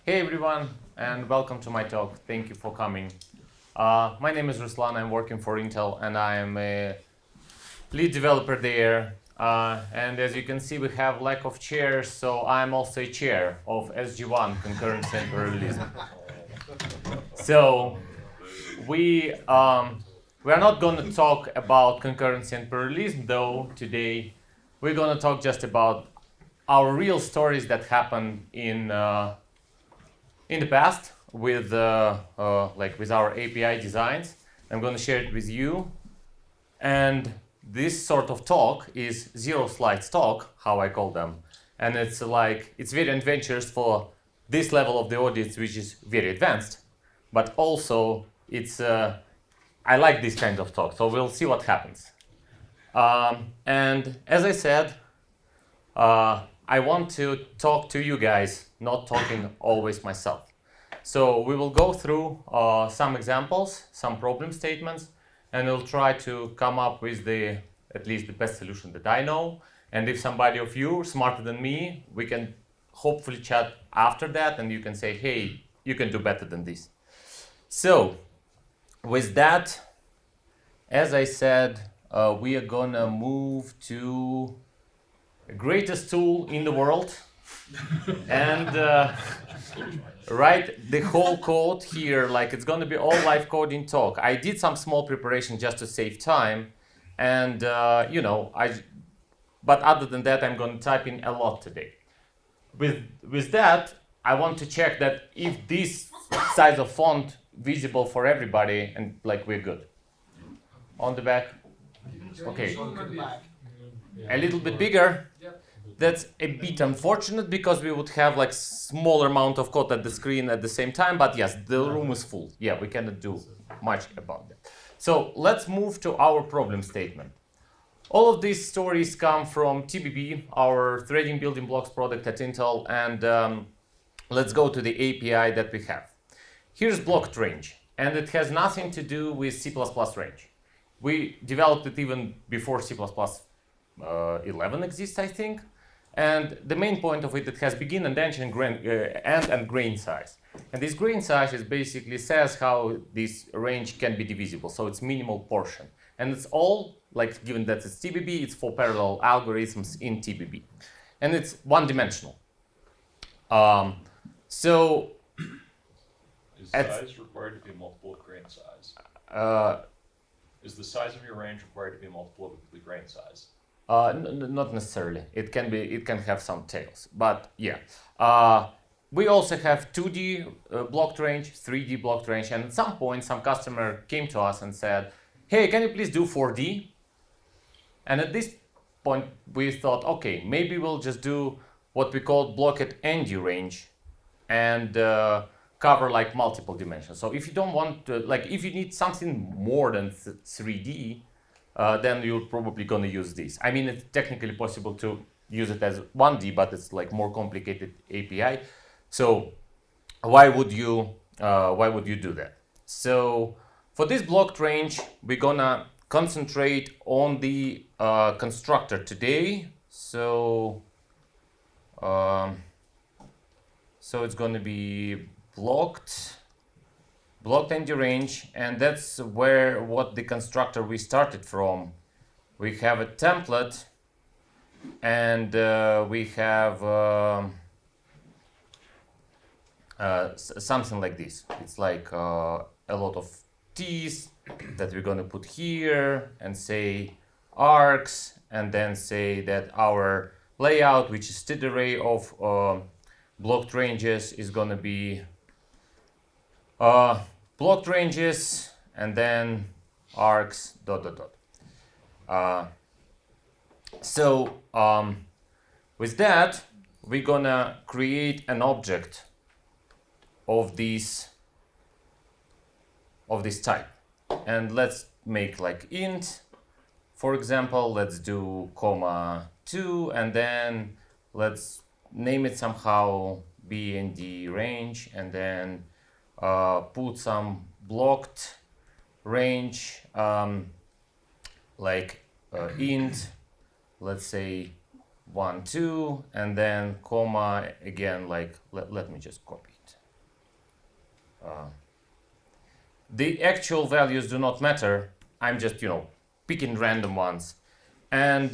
Hey everyone, and welcome to my talk. Thank you for coming. My name is Ruslan. I'm working for Intel, and I am a lead developer there. And as you can see, we have lack of chairs, so I'm also a chair of SG1 concurrency and parallelism. So we are not going to talk about concurrency and parallelism, though. Today we're going to talk just about our real stories that happened in the past with with our API designs. I'm going to share it with you. And this sort of talk is zero slides talk, how I call them. And it's very adventurous for this level of the audience, which is very advanced. But also it's I like this kind of talk, so we'll see what happens. And as I said, I want to talk to you guys, not talking always myself. So we will go through some examples, some problem statements, and we'll try to come up with at least the best solution that I know. And if somebody of you smarter than me, we can hopefully chat after that, and you can say, hey, you can do better than this. So with that, as I said, we are gonna move to the greatest tool in the world and write the whole code here. Like, it's going to be all live coding talk. I did some small preparation just to save time, and but other than that, I'm going to type in a lot today. With that, I want to check that if this size of font visible for everybody, and like we're good. On the back, okay. A little bit bigger. That's a bit unfortunate because we would have like smaller amount of code at the screen at the same time, but yes, the room is full. Yeah, we cannot do much about that. So let's move to our problem statement. All of these stories come from TBB, our threading building blocks product at Intel, and let's go to the API that we have. Here's blocked range, and it has nothing to do with C++ range. We developed it even before C++ 11 exists, I think. And the main point of it has begin and end and grain size. And this grain size is basically says how this range can be divisible. So it's minimal portion. And it's all, like, given that it's TBB, it's for parallel algorithms in TBB. And it's one-dimensional. So is size required to be a multiple of grain size? Is the size of your range required to be a multiple of the grain size? Not necessarily. It can have some tails, but yeah. We also have 2D blocked range, 3D blocked range, and at some point, some customer came to us and said, "Hey, can you please do 4D?" And at this point, we thought, okay, maybe we'll just do what we call blocked ND range, and cover like multiple dimensions. So if you don't want to, like, if you need something more than 3D. Then you're probably going to use this. I mean, it's technically possible to use it as 1D, but it's like more complicated API. So why would you do that? So for this blocked range, we're gonna concentrate on the constructor today. So it's going to be blocked ND range, and that's what the constructor we started from. We have a template, and we have something like this. It's like a lot of T's that we're going to put here, and say arcs, and then say that our layout, which is std array of blocked ranges, is going to be blocked ranges, and then arcs, ... So with that, we're gonna create an object of this type. And let's make like int, for example. Let's do (2), and then let's name it somehow BND range, and then put some blocked range, int, let's say 1, 2, and then comma again, like, let me just copy it. The actual values do not matter. I'm just, picking random ones. And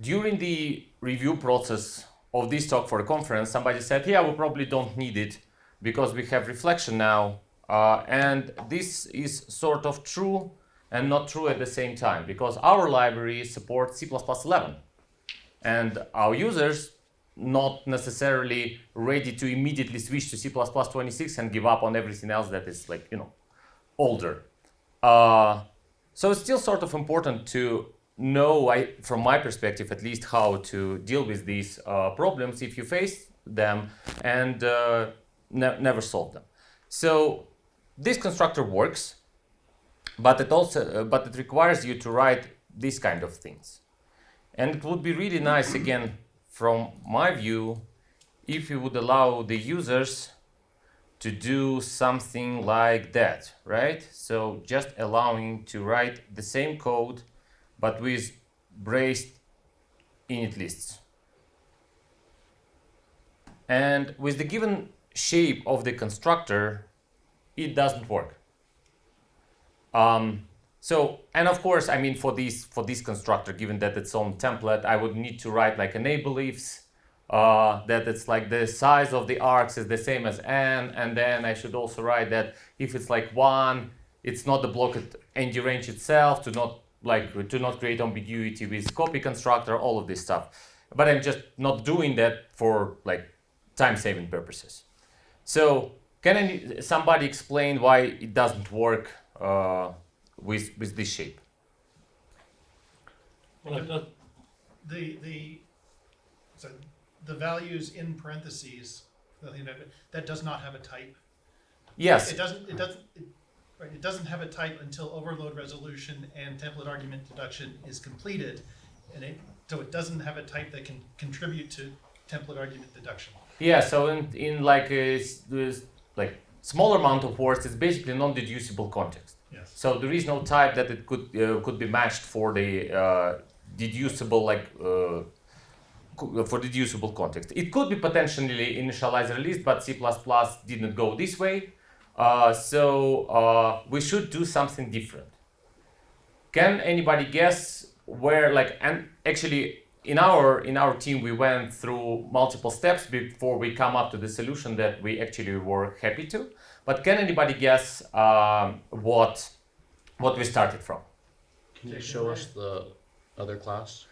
during the review process of this talk for the conference, somebody said, yeah, we probably don't need it because we have reflection now. And this is sort of true and not true at the same time, because our library supports C++11. And our users not necessarily ready to immediately switch to C++26 and give up on everything else that is older. So it's still sort of important to know, from my perspective at least, how to deal with these problems if you face them and never solve them. So this constructor works, but it requires you to write these kind of things. And it would be really nice, again, from my view, if you would allow the users to do something like that, right? So just allowing to write the same code, but with braced init lists. And with the given shape of the constructor, it doesn't work. And of course, for this constructor, given that its own template, I would need to write like enable ifs, that it's like the size of the arcs is the same as n, and then I should also write that if it's like 1, it's not the blocked ND range itself, to not create ambiguity with copy constructor, all of this stuff. But I'm just not doing that for time-saving purposes. So can somebody explain why it doesn't work with this shape? Well, the values in parentheses, that does not have a type. Yes. It doesn't have a type until overload resolution and template argument deduction is completed, so it doesn't have a type that can contribute to template argument deduction. Yeah. So in smaller amount of words, it's basically non-deducible context. Yes. So there is no type that it could be matched for the deducible for deducible context. It could be potentially initializer list, but C++ didn't go this way. So we should do something different. Can anybody guess where? And actually, in our team, we went through multiple steps before we come up to the solution that we actually were happy to. But can anybody guess what we started from? Can you show us the other class?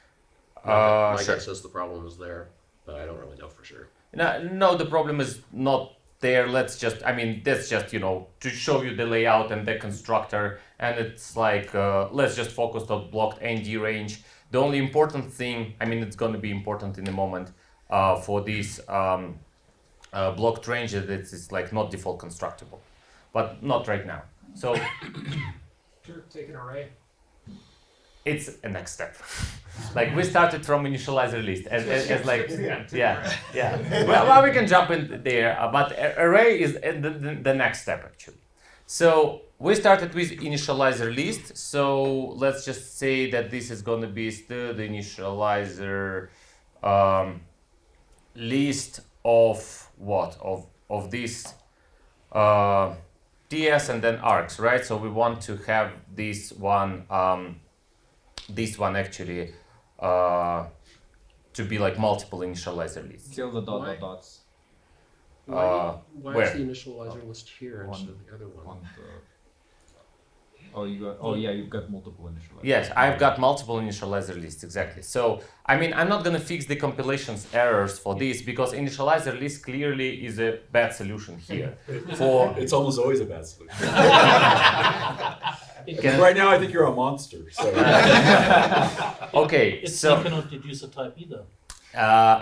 Sure. Guess is the problem is there, but I don't really know for sure. No, the problem is not there. That's just to show you the layout and the constructor, and it's let's just focus on blocked ND range. The only important thing, it's going to be important in a moment for this blocked range, that it's not default constructible, but not right now. So Sure, take an array. it's a next step. We started from initializer list Well, we can jump in there, but array is the next step actually. So we started with initializer list. So let's just say that this is going to be still the initializer list of what? Of this TS and then arcs, right? So we want to have this one actually to be multiple initializer lists. Kill the dots. Why where? is the initializer list here instead of the other one? You've got multiple initializers. Yes, I've got multiple initializer lists, exactly. So, I'm not going to fix the compilations errors for this, because initializer list clearly is a bad solution here. It's almost always a bad solution. Right now, I think you're a monster. So. Okay, You cannot deduce a type either.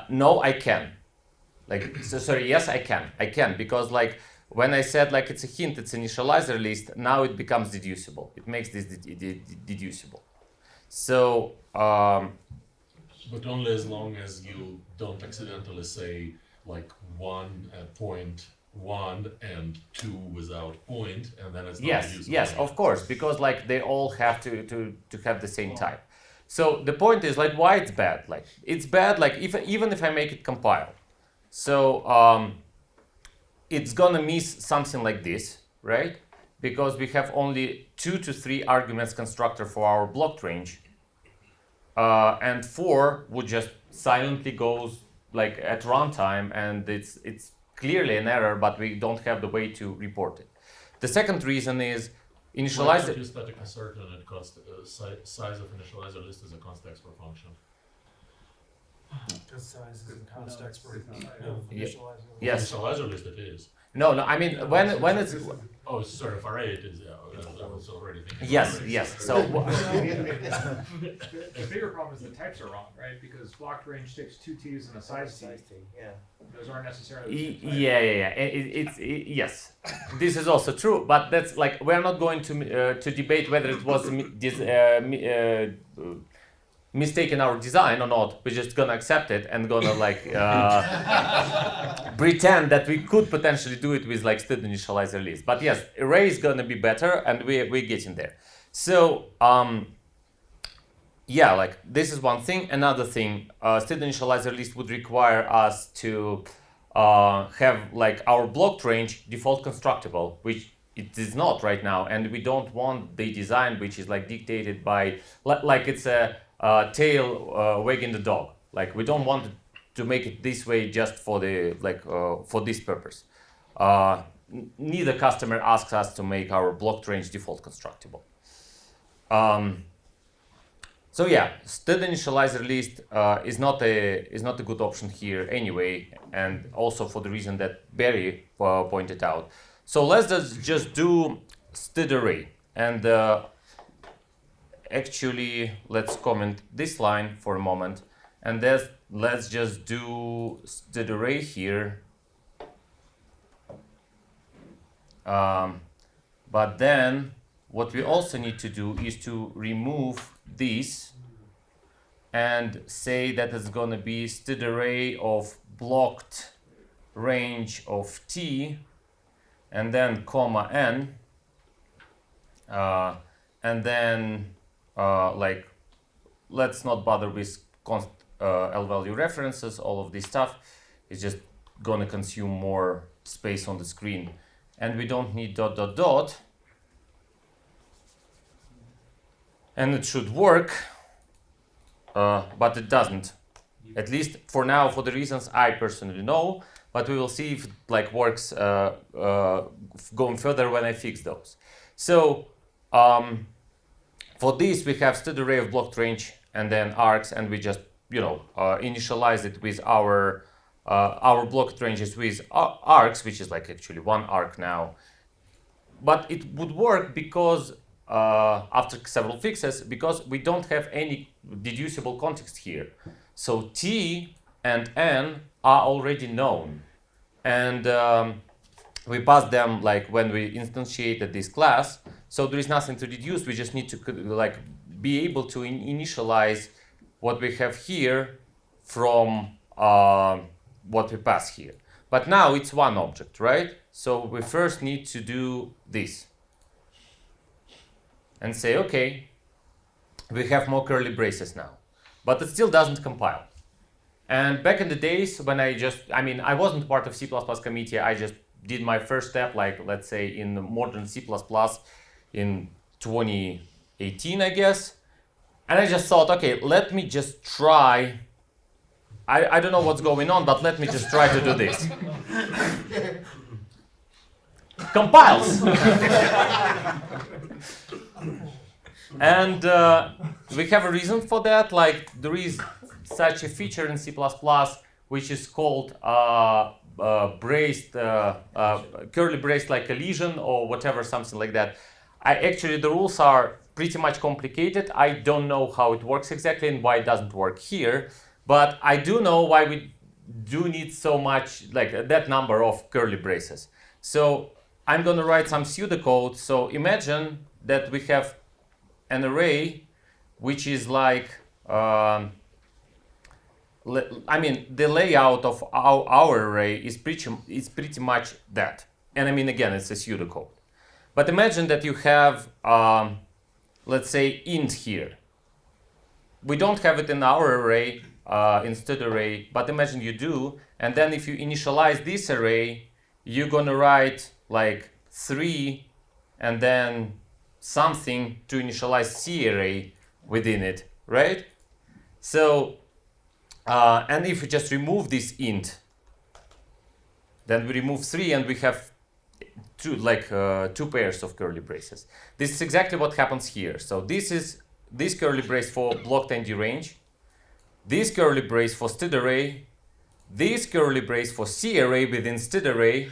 no, I can. Yes, I can, because when I said it's a hint, it's initializer list, now it becomes deducible. It makes this deducible. So, but only as long as you don't accidentally say 1.1 and 2 without point, and then it's not deducible. Yes, of course, because they all have to have the same type. So the point is like why it's bad. Like it's bad like even if I make it compile. So it's gonna miss something like this, right? Because we have only 2 to 3 arguments constructor for our blocked range, and 4 would just silently goes like at runtime, and it's clearly an error, but we don't have the way to report it. The second reason is Why initialize don't it. you static assert and it size of initializer list as a const export function? Because size is a const export. Yeah. Yes. Initializer list it is. No. I mean when it's Oh, sorry, if array it is, yeah, I was already thinking. yes. So The bigger problem is the types are wrong, right? Because blocked range takes 2 T's and a size T. Yeah. Those aren't necessarily the same type. yeah. Yes, this is also true. But that's like we're not going to debate whether it was mistake in our design or not. We're just gonna accept it and gonna like pretend that we could potentially do it with like std initializer list. But yes, array is gonna be better, and we're getting there. So yeah, like this is one thing. Another thing, std initializer list would require us to have like our blocked range default constructible, which it is not right now, and we don't want the design which is like dictated by like it's a tail wagging the dog. Like we don't want to make it this way just for the for this purpose. Neither customer asks us to make our blocked range default constructible. So yeah, std initializer list is not a good option here anyway, and also for the reason that Barry pointed out. So let's just do std array, and actually let's comment this line for a moment, and let's just do std array here. But then what we also need to do is to remove this and say that it's going to be std array of blocked range of t, and then comma n, and then like let's not bother with const l value references. All of this stuff is just gonna consume more space on the screen, and we don't need ... And it should work, but it doesn't, at least for now, for the reasons I personally know. But we will see if it like works going further when I fix those. So for this we have std array of blocked range and then args, and we just initialize it with our blocked ranges with args, which is like actually one arg now. But it would work because after several fixes, because we don't have any deducible context here. So t and n are already known, and we pass them like when we instantiated this class. So there is nothing to deduce. We just need to like be able to initialize what we have here from what we pass here. But now it's one object, right? So we first need to do this and say, okay, we have more curly braces now, but it still doesn't compile. And back in the days when I wasn't part of C++ committee, I just did my first step, like let's say in modern C++ in 2018, I guess. And I just thought, okay, let me just try. I don't know what's going on, but let me just try to do this. Compiles. And we have a reason for that. Like there is such a feature in C++ which is called braced, curly braced like a lesion or whatever, something like that. The rules are pretty much complicated. I don't know how it works exactly and why it doesn't work here, but I do know why we do need so much, like that number of curly braces. So I'm going to write some pseudocode. So imagine that we have an array which is like, the layout of our array is pretty much that. And again, it's a pseudocode. But imagine that you have, let's say, int here. we don't have it in our array, instead array, but imagine you do, and then if you initialize this array, you're gonna write like 3 and then something to initialize C array within it, right? So, and if we just remove this int, then we remove 3 and we have two pairs of curly braces. This is exactly what happens here. So this is this curly brace for blocked ND range, this curly brace for std array, this curly brace for C array within std array,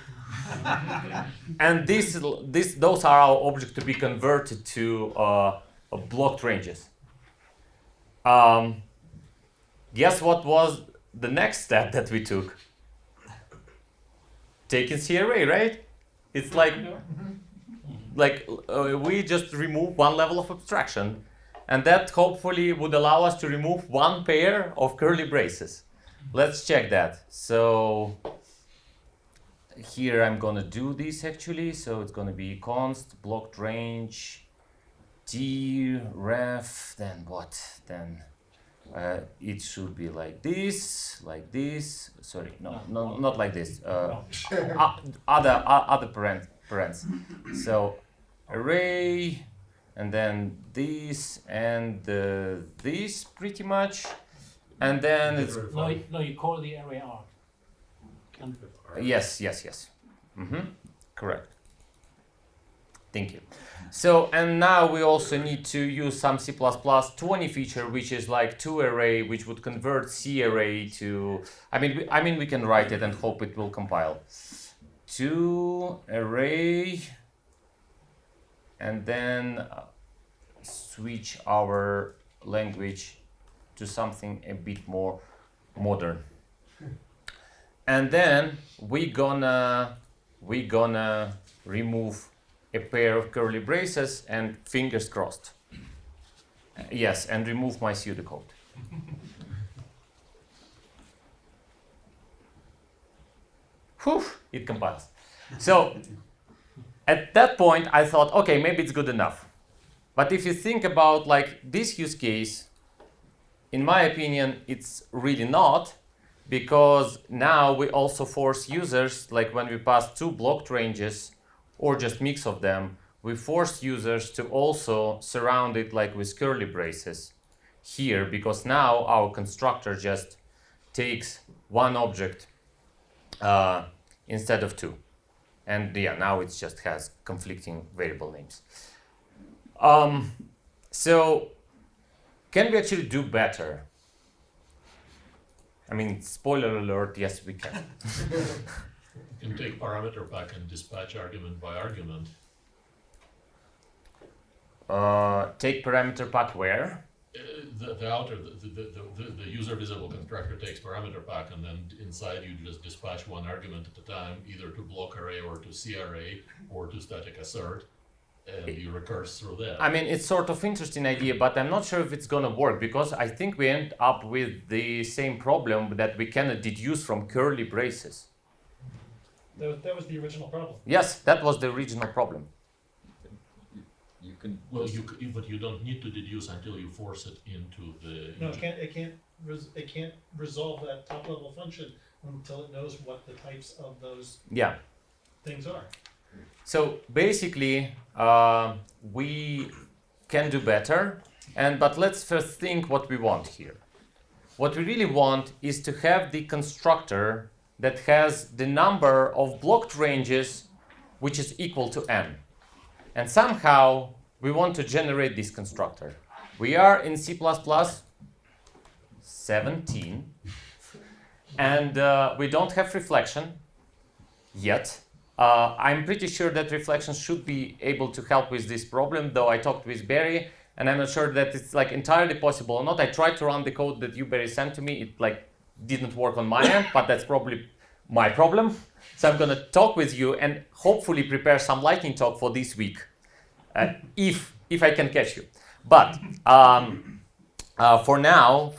and those are our objects to be converted to blocked ranges. Guess what was the next step that we took? Taking C array, right? It's like we just remove one level of abstraction, and that hopefully would allow us to remove one pair of curly braces. Let's check that. So here I'm gonna do this actually. So it's gonna be const blocked range t ref, then what? Then it should be like this. Sorry, no, not like this. Other parents. So array, and then this and this pretty much, and then it's No, you call the array arg. yes. Correct. Thank you. So, and now we also need to use some C++ 20 feature, which is like to array, which would convert C array to, I mean, we can write it and hope it will compile. To array, and then switch our language to something a bit more modern. And then we gonna remove a pair of curly braces and fingers crossed. Yes, and remove my pseudocode. Whew, it compiles. So at that point I thought, okay, maybe it's good enough. But if you think about like this use case, in my opinion, it's really not, because now we also force users, like when we pass 2 blocked ranges, or just mix of them, we force users to also surround it like with curly braces here, because now our constructor just takes one object instead of 2. And yeah, now it just has conflicting variable names. So can we actually do better? I mean, spoiler alert, yes we can. You can take parameter pack and dispatch argument by argument. Take parameter pack where? The user visible constructor takes parameter pack, and then inside you just dispatch one argument at a time, either to block array or to C array or to static assert, and you recurse through that. I mean, it's sort of interesting idea, but I'm not sure if it's gonna work, because I think we end up with the same problem that we cannot deduce from curly braces. That was the original problem. Yes, that was the original problem. You can. Well, but you don't need to deduce until you force it into the. No, it can't resolve that top level function until it knows what the types of those Yeah. things are. So basically, we can do better, but let's first think what we want here. What we really want is to have the constructor that has the number of blocked ranges which is equal to n. And somehow we want to generate this constructor. We are in C++ 17, and we don't have reflection yet. I'm pretty sure that reflection should be able to help with this problem, though I talked with Barry, and I'm not sure that it's like entirely possible or not. I tried to run the code that you, Barry, sent to me. It like didn't work on my end, but that's probably my problem. So I'm gonna talk with you and hopefully prepare some lightning talk for this week, if I can catch you. But for now,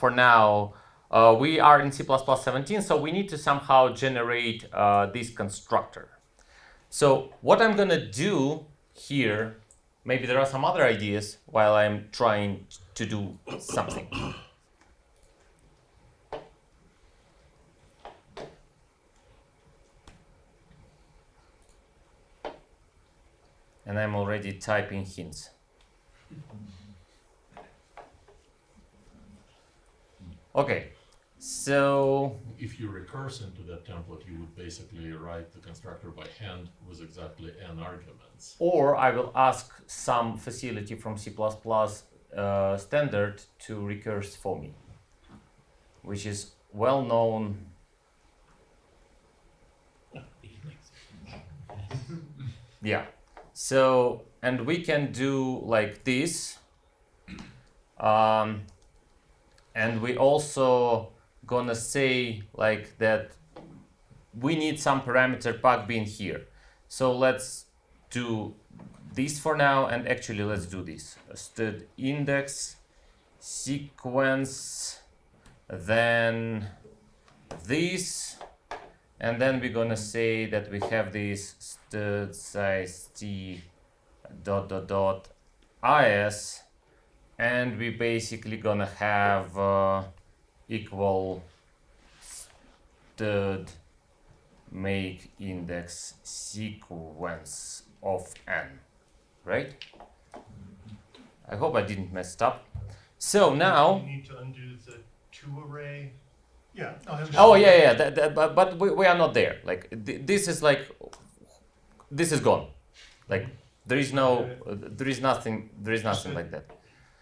we are in C++ 17, so we need to somehow generate this constructor. So what I'm gonna do here, maybe there are some other ideas while I'm trying to do something. and I'm already typing hints. Okay, so If you recurse into that template, you would basically write the constructor by hand with exactly n arguments. or I will ask some facility from C++ standard to recurse for me, which is well known. Yeah. So, and we can do like this. And we also gonna say like that we need some parameter pack being here. So let's do this for now, and actually let's do this. Stud index sequence, then this, and then we're gonna say that we have this stud size t dot is, and we basically gonna have equal stud make index sequence of n, right? I hope I didn't mess it up. So now, You need to undo the two array. Yeah. oh yeah, but we are not there. Like this is like, this is gone. Like there is no, there is nothing like that.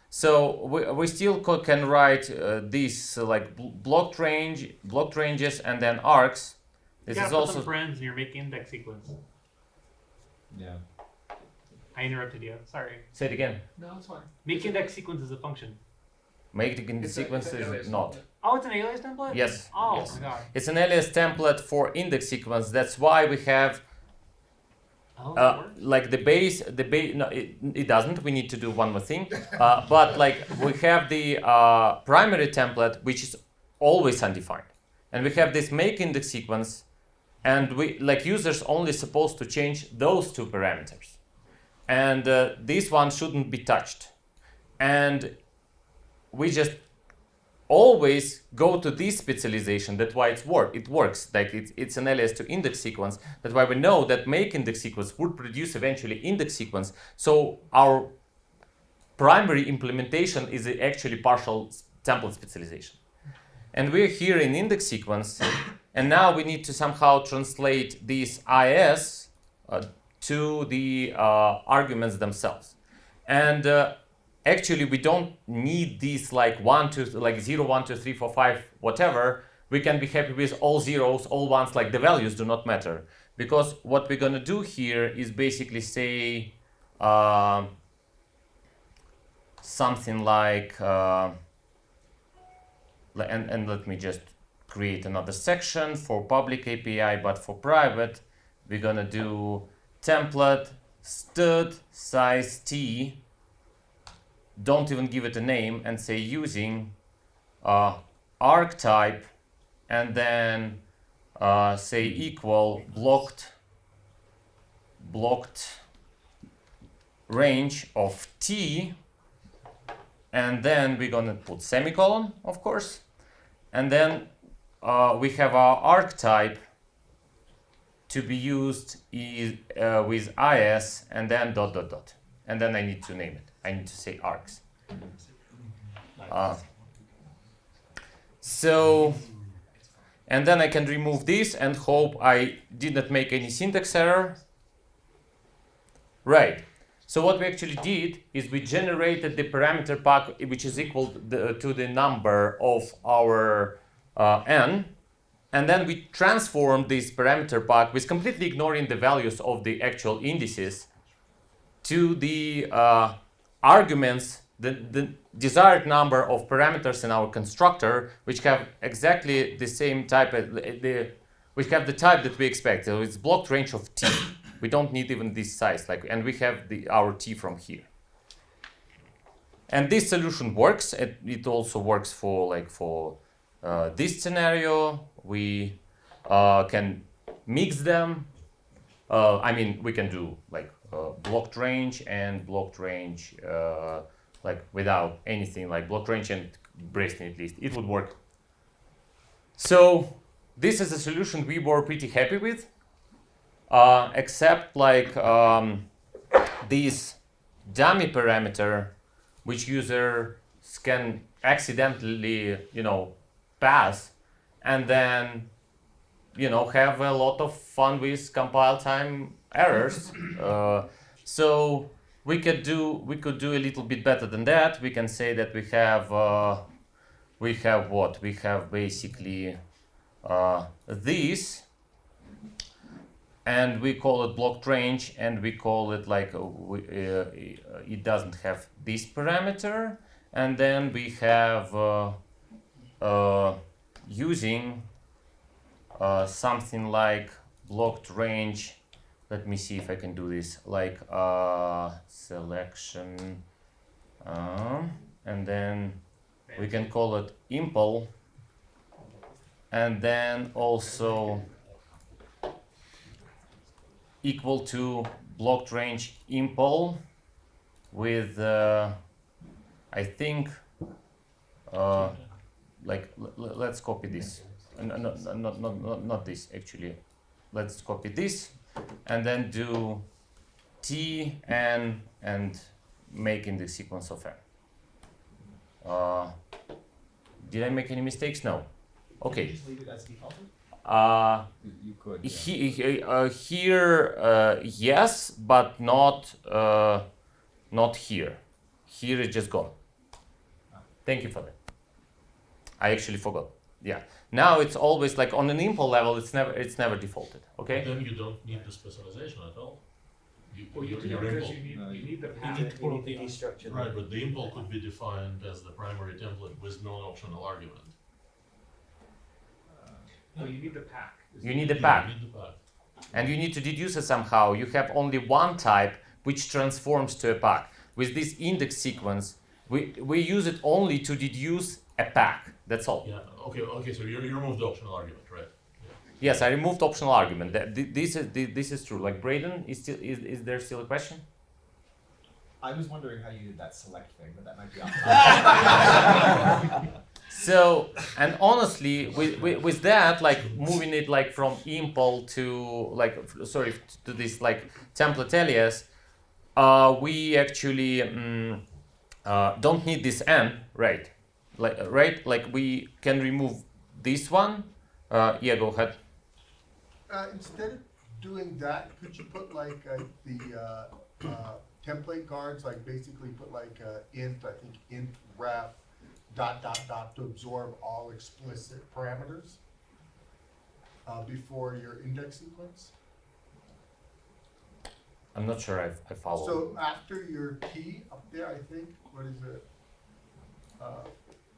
So we still can write these like blocked ranges, and then arcs. This you is gotta put also some friends in your make index sequence. Yeah. I interrupted you. Sorry. say it again. No, it's fine. Make index sequence is a function. Make the It's a- sequence it's an is alias not. template. Oh, it's an alias template? Yes. Oh yes. my god. It's an alias template for index sequence. That's why we have Oh, that works? like the base. No, it doesn't. We need to do one more thing. But like we have the primary template, which is always undefined, and we have this make index sequence, and we like users only supposed to change those two parameters, and this one shouldn't be touched, and we just always go to this specialization. That's why it works. Like it's an alias to index sequence. That's why we know that make index sequence would produce eventually index sequence. So our primary implementation is actually partial template specialization. And we're here in index sequence, and now we need to somehow translate these IS to the arguments themselves. And actually, we don't need these like 1, 2, like 0, 1, 2, 3, 4, 5, whatever. We can be happy with all zeros, all ones, like the values do not matter. Because what we're gonna do here is basically say something like, and let me just create another section for public API, but for private, we're gonna do template stud size t. Don't even give it a name, and say using archetype, and then say equal blocked range of t, and then we're gonna put semicolon, of course, and then we have our archetype to be used with is, and then ... and then I need to name it. I need to say arcs. So, and then I can remove this and hope I did not make any syntax error. Right. So what we actually did is we generated the parameter pack, which is equal to the number of our n, and then we transformed this parameter pack with completely ignoring the values of the actual indices to the arguments, the desired number of parameters in our constructor, which have exactly the same type, which have the type that we expect. So it's blocked range of t. We don't need even this size, and we have our t from here. And this solution works. It also works for this scenario. We can mix them. I mean, we can do blocked range and blocked range without anything, like blocked range and bracing at least. It would work. So this is a solution we were pretty happy with, except this dummy parameter, which users can accidentally, pass, and then, have a lot of fun with compile time errors. So we could do a little bit better than that. We can say that we have what? We have basically this, and we call it blocked range, and we call it like it doesn't have this parameter, and then we have using something like blocked range. Let me see if I can do this, like selection, and then we can call it impl, and then also equal to blocked range impl with I think let's copy this. Not this actually. Let's copy this and then do t n and make in the sequence of n. Did I make any mistakes? No. Okay. Just leave it as defaulted? You could. Here, yes, but not here. Here it's just gone. Thank you for that. I actually forgot. Yeah. Now it's always like on an impl level. It's never defaulted. Okay. Then you don't need the specialization at all. Well, you do, your because impl. you need the You path. need to pull the destruction. Right, but the impl could be defined as the primary template with no optional argument. Well, you need the pack. You need a Yeah, pack, you need the pack. and you need to deduce it somehow. You have only one type which transforms to a pack. With this index sequence, we use it only to deduce a pack. That's all. Yeah. Okay. So you remove the optional argument, right? Yes, I removed optional argument. This is true. Like Braden, is there still a question? I was wondering how you did that select thing, but that might be off. So, and honestly, with that, like moving it like from impl to to this like template alias, we actually don't need this n, right? Like we can remove this one. Yeah, go ahead. Instead of doing that, could you put like the template guards, like basically put like int, I think int ref ... to absorb all explicit parameters before your index sequence? I'm not sure I follow. So after your key up there, I think, what is it?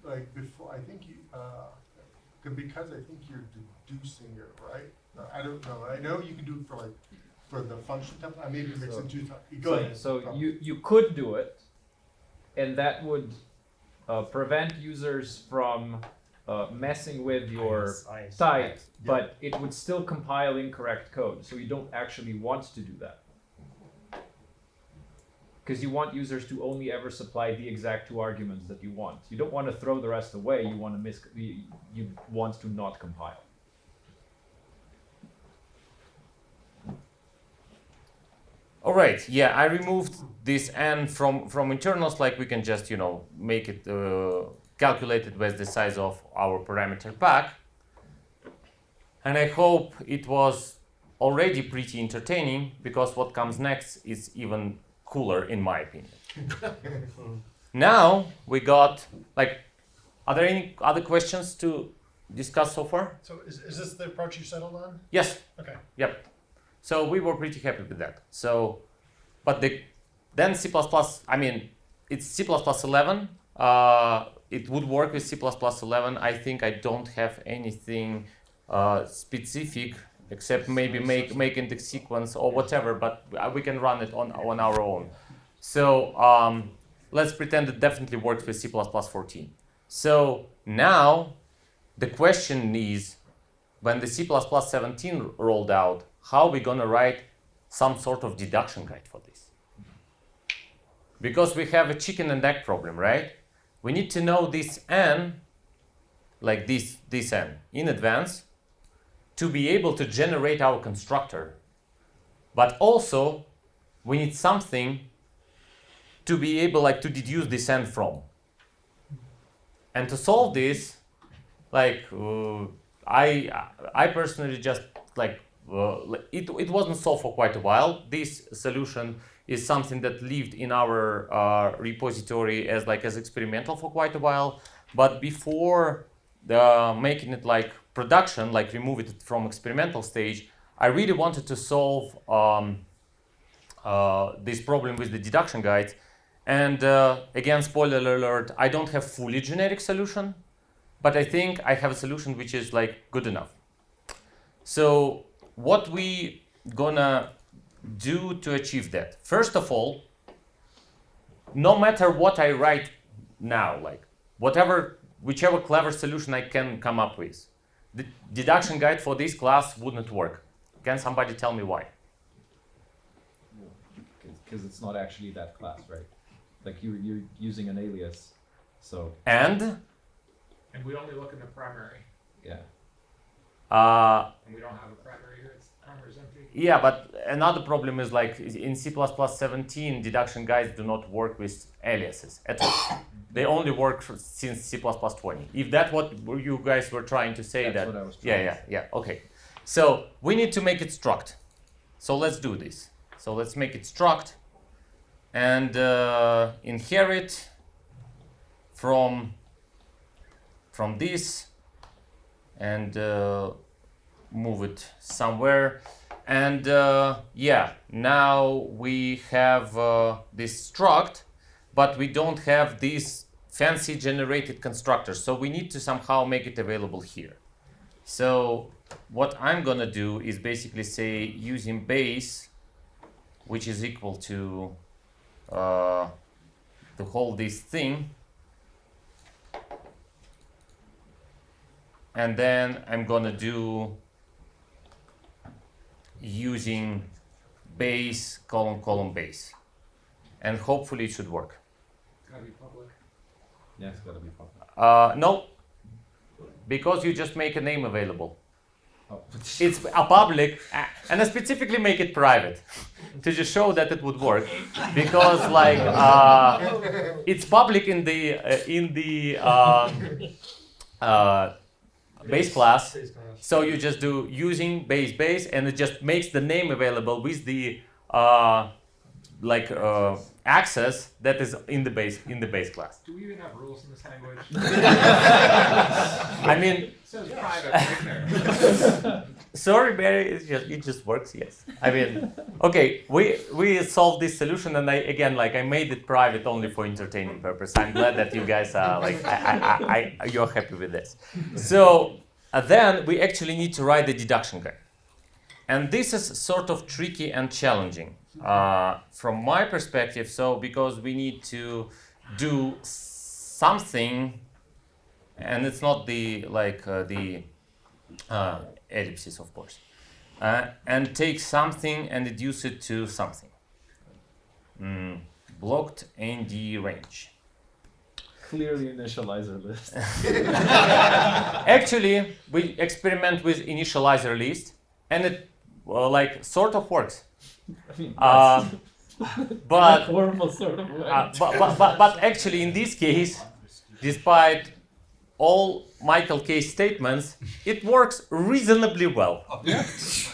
Like before, I think you, because I think you're deducing it, right? I don't know. I know you can do it for the function template. I may be mixing two times. Go ahead. So you could do it, and that would prevent users from messing with your type, but it would still compile incorrect code. So you don't actually want to do that. Because you want users to only ever supply the exact two arguments that you want. You don't want to throw the rest away. You want to you want to not compile. All right. Yeah, I removed this n from internals. Like we can just make it calculated with the size of our parameter pack. And I hope it was already pretty entertaining, because what comes next is even cooler in my opinion. Now we got are there any other questions to discuss so far? So is this the approach you settled on? Yes. Okay. Yep. So we were pretty happy with that. So, but then C++, I mean, it's C++ 11. It would work with C++ 11. I think I don't have anything specific except maybe make index sequence or whatever, but we can run it on our own. So let's pretend it definitely works with C++ 14. So now the question is, when the C++ 17 rolled out, how are we going to write some sort of deduction guide for this? Because we have a chicken and egg problem, right? We need to know this n, like this n, in advance to be able to generate our constructor. But also, we need something to be able like to deduce this and from. And to solve this, like I personally just like it wasn't solved for quite a while. This solution is something that lived in our repository as experimental for quite a while. But before making it like production, like remove it from experimental stage, I really wanted to solve this problem with the deduction guide. And again, spoiler alert, I don't have fully generic solution, but I think I have a solution which is like good enough. So what we gonna do to achieve that? First of all, no matter what I write now, like whichever clever solution I can come up with, the deduction guide for this class wouldn't work. Can somebody tell me why? Because it's not actually that class, right? Like you're using an alias, so. And we only look in the primary. Yeah. And we don't have a primary here. It's primary's empty. Yeah, but another problem is like in C++ 17, deduction guides do not work with aliases at all. They only work since C++ 20. If that's what you guys were trying to say, That's that what I was trying to yeah, okay. So we need to make it struct. So let's do this. So let's make it struct and inherit from this and move it somewhere. And yeah, now we have this struct, but we don't have these fancy generated constructors. So we need to somehow make it available here. So what I'm gonna do is basically say using base, which is equal to the whole this thing. And then I'm gonna do using base, column, base. And hopefully it should work. It's gotta be public. Yeah, it's gotta be public. No, because you just make a name available. Oh. It's a public, and I specifically make it private to just show that it would work, because like it's public in the base class. So you just do using base, and it just makes the name available with the access that is in the base class. Do we even have rules in this language? I mean, It says private right there. sorry, Barry, it just works. Yes. I mean, okay, we solved this solution, and I made it private only for entertaining purpose. I'm glad that you guys are you're happy with this. So then we actually need to write the deduction guide, and this is sort of tricky and challenging from my perspective. So because we need to do something, and it's not the ellipses, of course, and take something and reduce it to something. Blocked ND range. Clearly initializer list. Actually, we experiment with initializer list, and it sort of works. I mean, But horrible sort of way. but actually, in this case, despite all Michael case statements, it works reasonably well. Yes.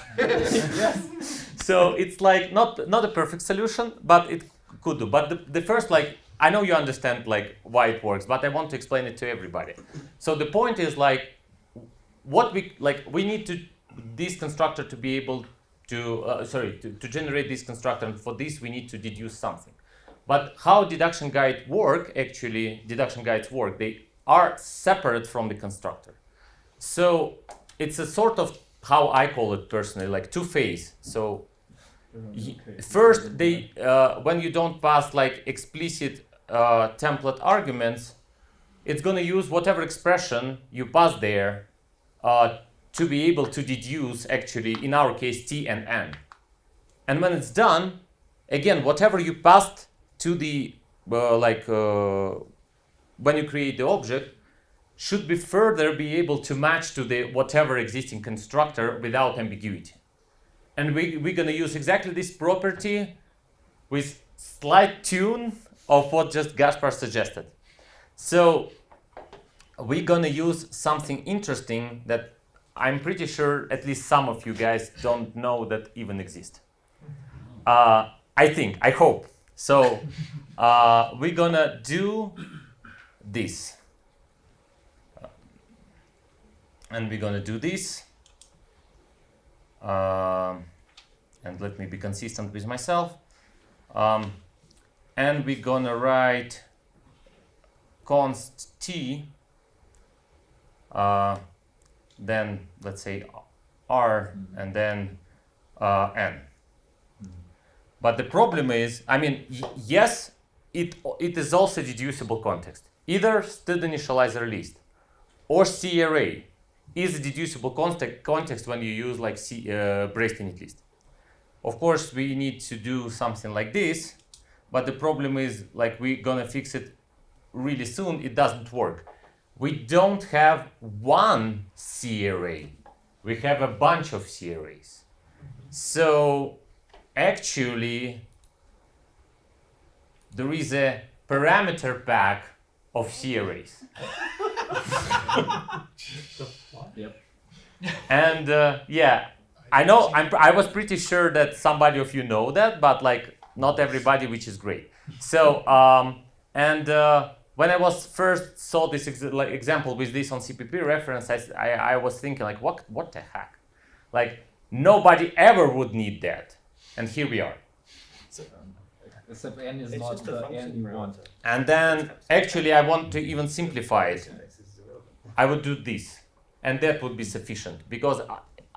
So it's like not a perfect solution, but it could do. But the first, I know you understand why it works, but I want to explain it to everybody. So the point is what we need this constructor to be able to generate this constructor, and for this we need to deduce something. But how deduction guides work? They are separate from the constructor. So it's a sort of, how I call it personally, two-phase. So first, when you don't pass explicit template arguments, it's going to use whatever expression you pass there to be able to deduce, actually, in our case, t and n. And when it's done, again, whatever you passed to the, when you create the object, should be further be able to match to the whatever existing constructor without ambiguity. And we're going to use exactly this property with slight tune of what just Gaspar suggested. So we're gonna use something interesting that I'm pretty sure at least some of you guys don't know that even exists. I hope. So we're gonna do this. And we're gonna do this. And let me be consistent with myself. And we're gonna write const t, then let's say r, and then n. But the problem is, I mean, yes, it is also deducible context. Either std initializer list or C array is a deducible context when you use like braced init list. Of course, we need to do something like this, but the problem is like we're gonna fix it really soon. It doesn't work. We don't have one C array. We have a bunch of C arrays. So actually, there is a parameter pack of C arrays. Yep. And yeah, I know I was pretty sure that somebody of you know that, but like not everybody, which is great. So when I was first saw this example with this on CPP reference, I was thinking like, what the heck? Like nobody ever would need that, and here we are. Except n is not the n you want. And then actually I want to even simplify it. I would do this, and that would be sufficient, because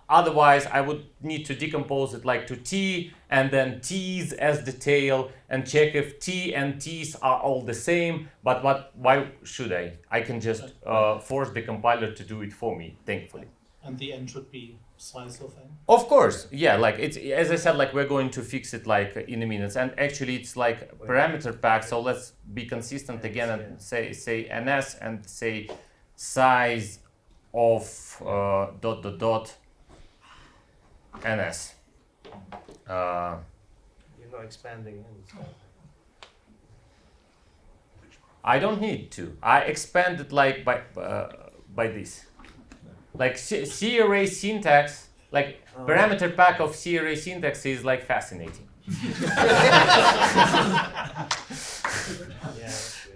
otherwise I would need to decompose it like to t, and then t's as the tail, and check if t and t's are all the same. But why should I? I can just force the compiler to do it for me, thankfully. And the n should be slice of n? Of course, yeah, like it's, as I said, like we're going to fix it like in a minute, and actually it's like parameter pack, so let's be consistent again and say ns and say size of ns. You're not expanding. I don't need to. I expand it like by this. Like C array syntax, like parameter pack of C array syntax is like fascinating.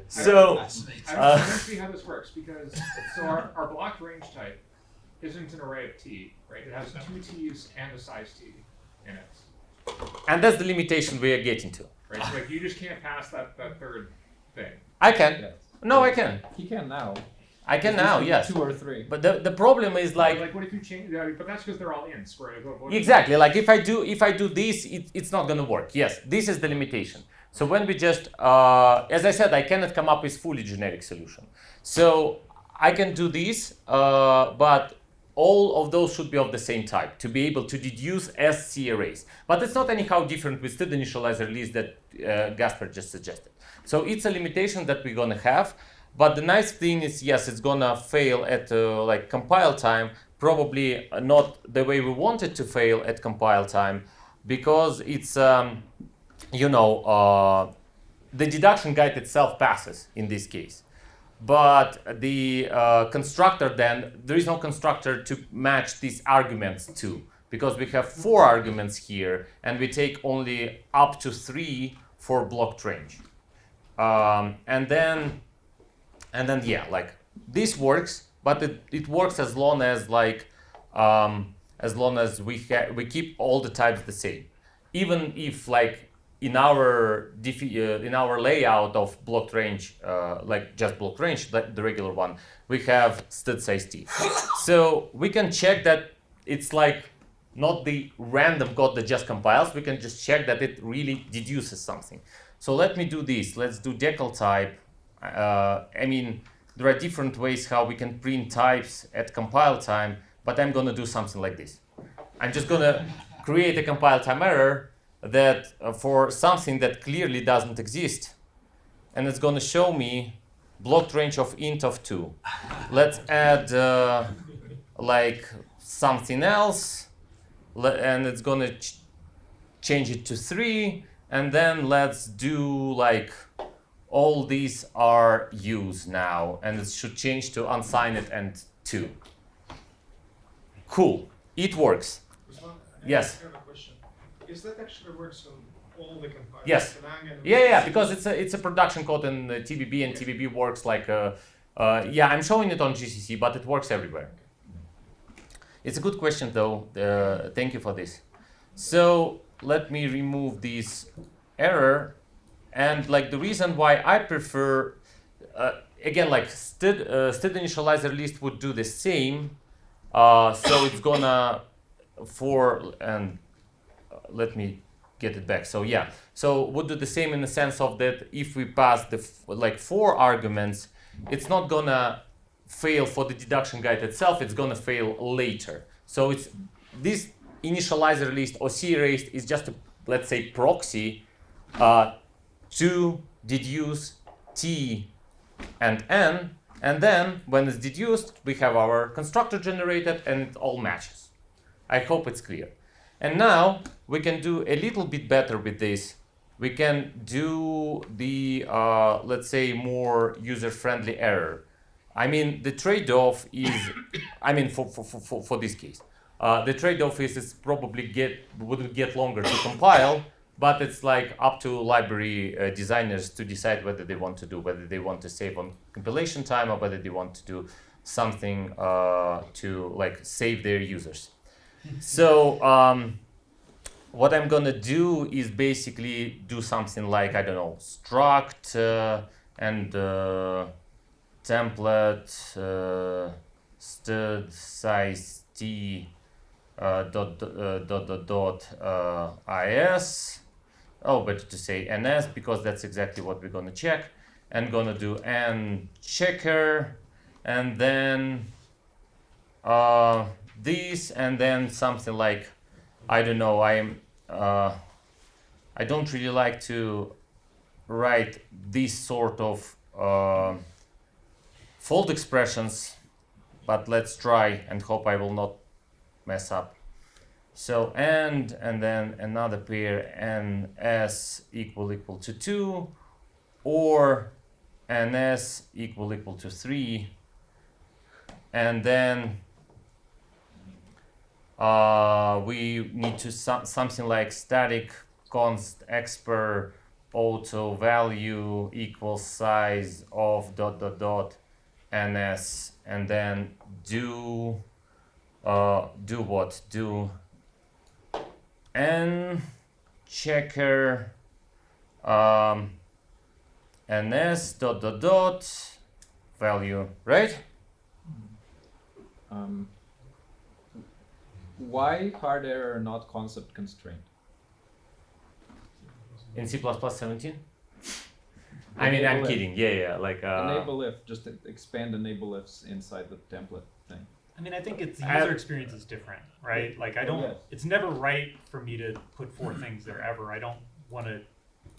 So I don't see how this works, because so our block range type isn't an array of t, right? It has two t's and a size t in it. and that's the limitation we are getting to. Right? So like you just can't pass that third thing. I can. Yes. No, I can. He can now. I can now, yes. 2 or 3. But the problem is like What if you change? But that's because they're all ints, right? exactly, like if I do this, it's not gonna work. Yes, this is the limitation. So when we just, as I said, I cannot come up with fully generic solution. So I can do this, but all of those should be of the same type to be able to deduce as C arrays. But it's not anyhow different with std initializer list that Gaspar just suggested. So it's a limitation that we're gonna have. But the nice thing is, yes, it's gonna fail at like compile time. Probably not the way we want it to fail at compile time, because it's the deduction guide itself passes in this case. But the constructor, then there is no constructor to match these arguments to, because we have 4 arguments here, and we take only up to 3 for blocked range. And then yeah, like this works, but it works as long as we keep all the types the same. Even if like in our layout of blocked range, like just blocked range, the regular one, we have std size t. So we can check that it's like not the random code that just compiles. We can just check that it really deduces something. So let me do this. Let's do decal type. I mean, there are different ways how we can print types at compile time, but I'm gonna do something like this. I'm just gonna create a compile time error that for something that clearly doesn't exist, and it's gonna show me blocked range of int of 2. Let's add like something else, and it's gonna change it to 3, and then let's do like all these are U's now, and it should change to unsigned and 2. Cool, it works. Yes. I have a question. Is that actually works on all the compilers? Yes. Yeah, because it's a production code in TBB, and TBB works like yeah, I'm showing it on GCC, but it works everywhere. It's a good question though. Thank you for this. So let me remove this error, and like the reason why I prefer again like std initializer list would do the same. So it's gonna let me get it back. So yeah, so would do the same in the sense of that if we pass the 4 arguments, it's not gonna fail for the deduction guide itself, it's gonna fail later. So it's this initializer list or C erased is just a, let's say, proxy to deduce T and N, and then when it's deduced, we have our constructor generated and it all matches. I hope it's clear. And now we can do a little bit better with this. We can do the, let's say, more user-friendly error. I mean, the trade-off is, I mean, for this case, the trade-off is it's probably would get longer to compile, but it's like up to library designers to decide whether they want to save on compilation time or whether they want to do something to like save their users. So what I'm gonna do is basically do something like, I don't know, struct and template stud size t is. Oh, better to say ns, because that's exactly what we're gonna check. And gonna do n checker, and then this, and then something like, I don't know, I don't really like to write this sort of fold expressions, but let's try and hope I will not mess up. So and then another pair ns equal to 2, or ns equal to 3, and then we need to something like static const expr auto value equals size of ... ns, and then do what? Do n checker ns ... value, right? Why hard error not concept constraint? In C++ 17? I mean, I'm kidding. Yeah. Like enable if, just expand enable ifs inside the template thing. I mean, I think it's user experience is different, right? Like, I don't. It's never right for me to put 4 things there ever. I don't want to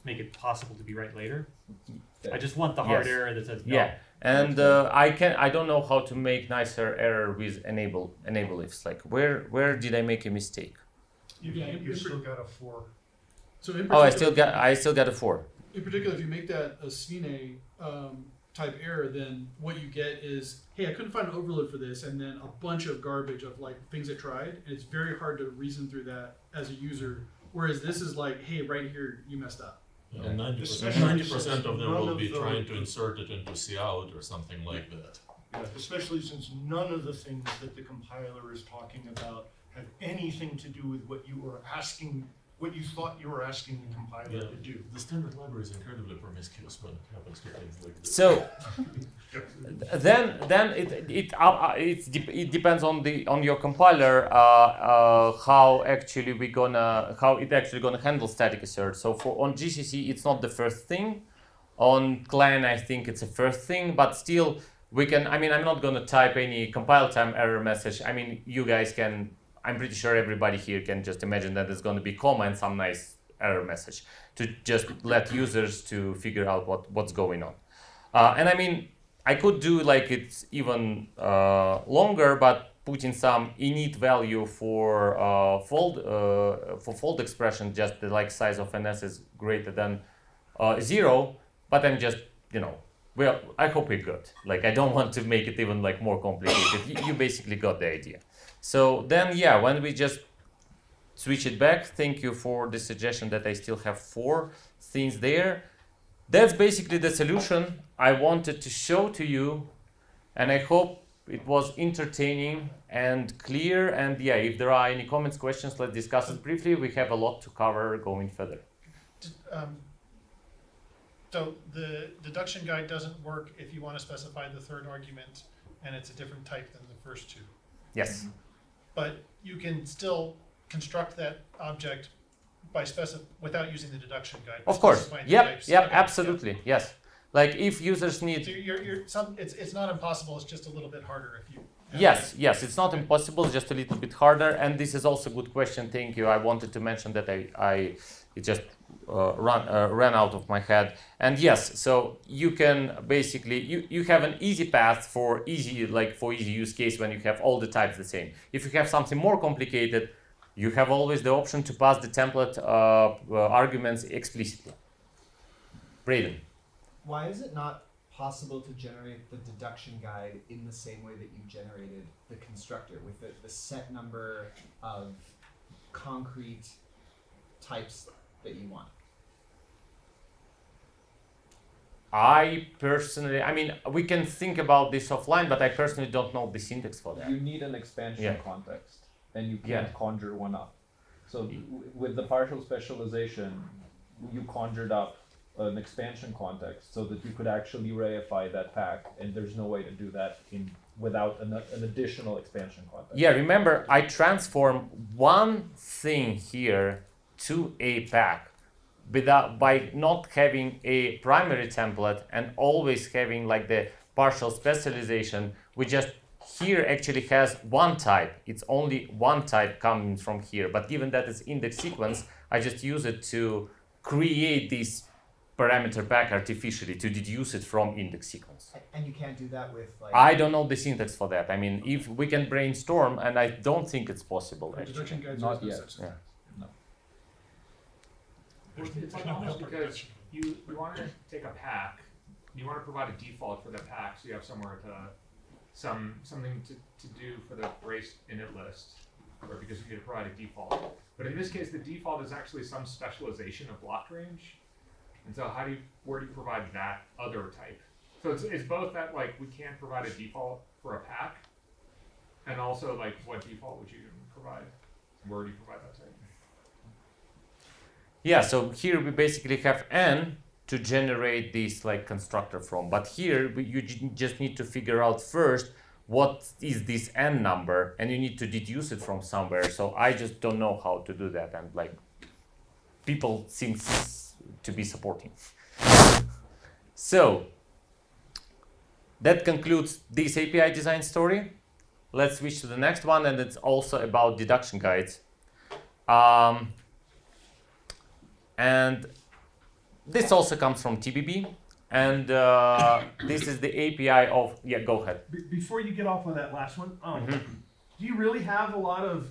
make it possible to be right later. I just want the hard error that says no. Yeah, and I don't know how to make nicer error with enable ifs. Like, where did I make a mistake? You still got a 4. So in I still got a 4. In particular, if you make that a svine type error, then what you get is, hey, I couldn't find an overload for this, and then a bunch of garbage of like things it tried, and it's very hard to reason through that as a user. Whereas this is like, hey, right here, you messed up. Yeah, and 90% of them will be trying to insert it into cout or something like that. Yeah, especially since none of the things that the compiler is talking about have anything to do with what you were asking, what you thought you were asking the compiler to do. The standard library is incredibly promiscuous when it happens to things like this. So then it depends on your compiler how it actually gonna handle static assert. So on GCC it's not the first thing. On Clan I think it's a first thing, but still we can. I mean, I'm not gonna type any compile time error message. I mean, you guys can. I'm pretty sure everybody here can just imagine that there's going to be comma and some nice error message to just let users to figure out what's going on. And I mean, I could do like it's even longer, but put in some init value for fold expression, just the like size of ns is greater than 0, but I'm just, well, I hope we're good. Like, I don't want to make it even like more complicated. You basically got the idea. So then, yeah, when we just switch it back, thank you for the suggestion that I still have 4 things there. That's basically the solution I wanted to show to you, and I hope it was entertaining and clear. And yeah, if there are any comments, questions, let's discuss it briefly. We have a lot to cover going further. So the deduction guide doesn't work if you want to specify the third argument and it's a different type than the first 2. Yes. But you can still construct that object by without using the deduction guide. Of course. Specifying the Yep. types. Yep. Okay, Absolutely. Yes. Like if users need. So it's not impossible. It's just a little bit harder if you. Yes, it's not impossible, just a little bit harder. And this is also a good question. Thank you. I wanted to mention that it just ran out of my head. And yes, so you can basically you have an easy path for easy use case when you have all the types the same. If you have something more complicated, you have always the option to pass the template arguments explicitly. Braden. Why is it not possible to generate the deduction guide in the same way that you generated the constructor, with the set number of concrete types that you want? We can think about this offline, but I personally don't know the syntax for that. You need an expansion context, and you can't conjure one up. So with the partial specialization, you conjured up an expansion context so that you could actually reify that pack, and there's no way to do that without an additional expansion context. Yeah, remember, I transform one thing here to a pack by not having a primary template and always having like the partial specialization. We just here actually has one type. It's only one type coming from here, but given that it's index sequence, I just use it to create this parameter pack artificially to deduce it from index sequence. And you can't do that with like... I don't know the syntax for that. I mean, if we can brainstorm, and I don't think it's possible actually. Not yet. Yeah. No. It's almost because you want to take a pack, you want to provide a default for the pack, so you have somewhere something to do for the brace init list, or because you need to provide a default. But in this case, the default is actually some specialization of block range. And so where do you provide that other type? So it's both that like we can't provide a default for a pack, and also like what default would you provide? Where do you provide that type? Yeah, so here we basically have n to generate this like constructor from, but here you just need to figure out first what is this n number, and you need to deduce it from somewhere. So I just don't know how to do that, and like people seem to be supporting. So that concludes this API design story. Let's switch to the next one, and it's also about deduction guides. And this also comes from TBB, and this is the API of, yeah, go ahead. Before you get off on that last one, do you really have a lot of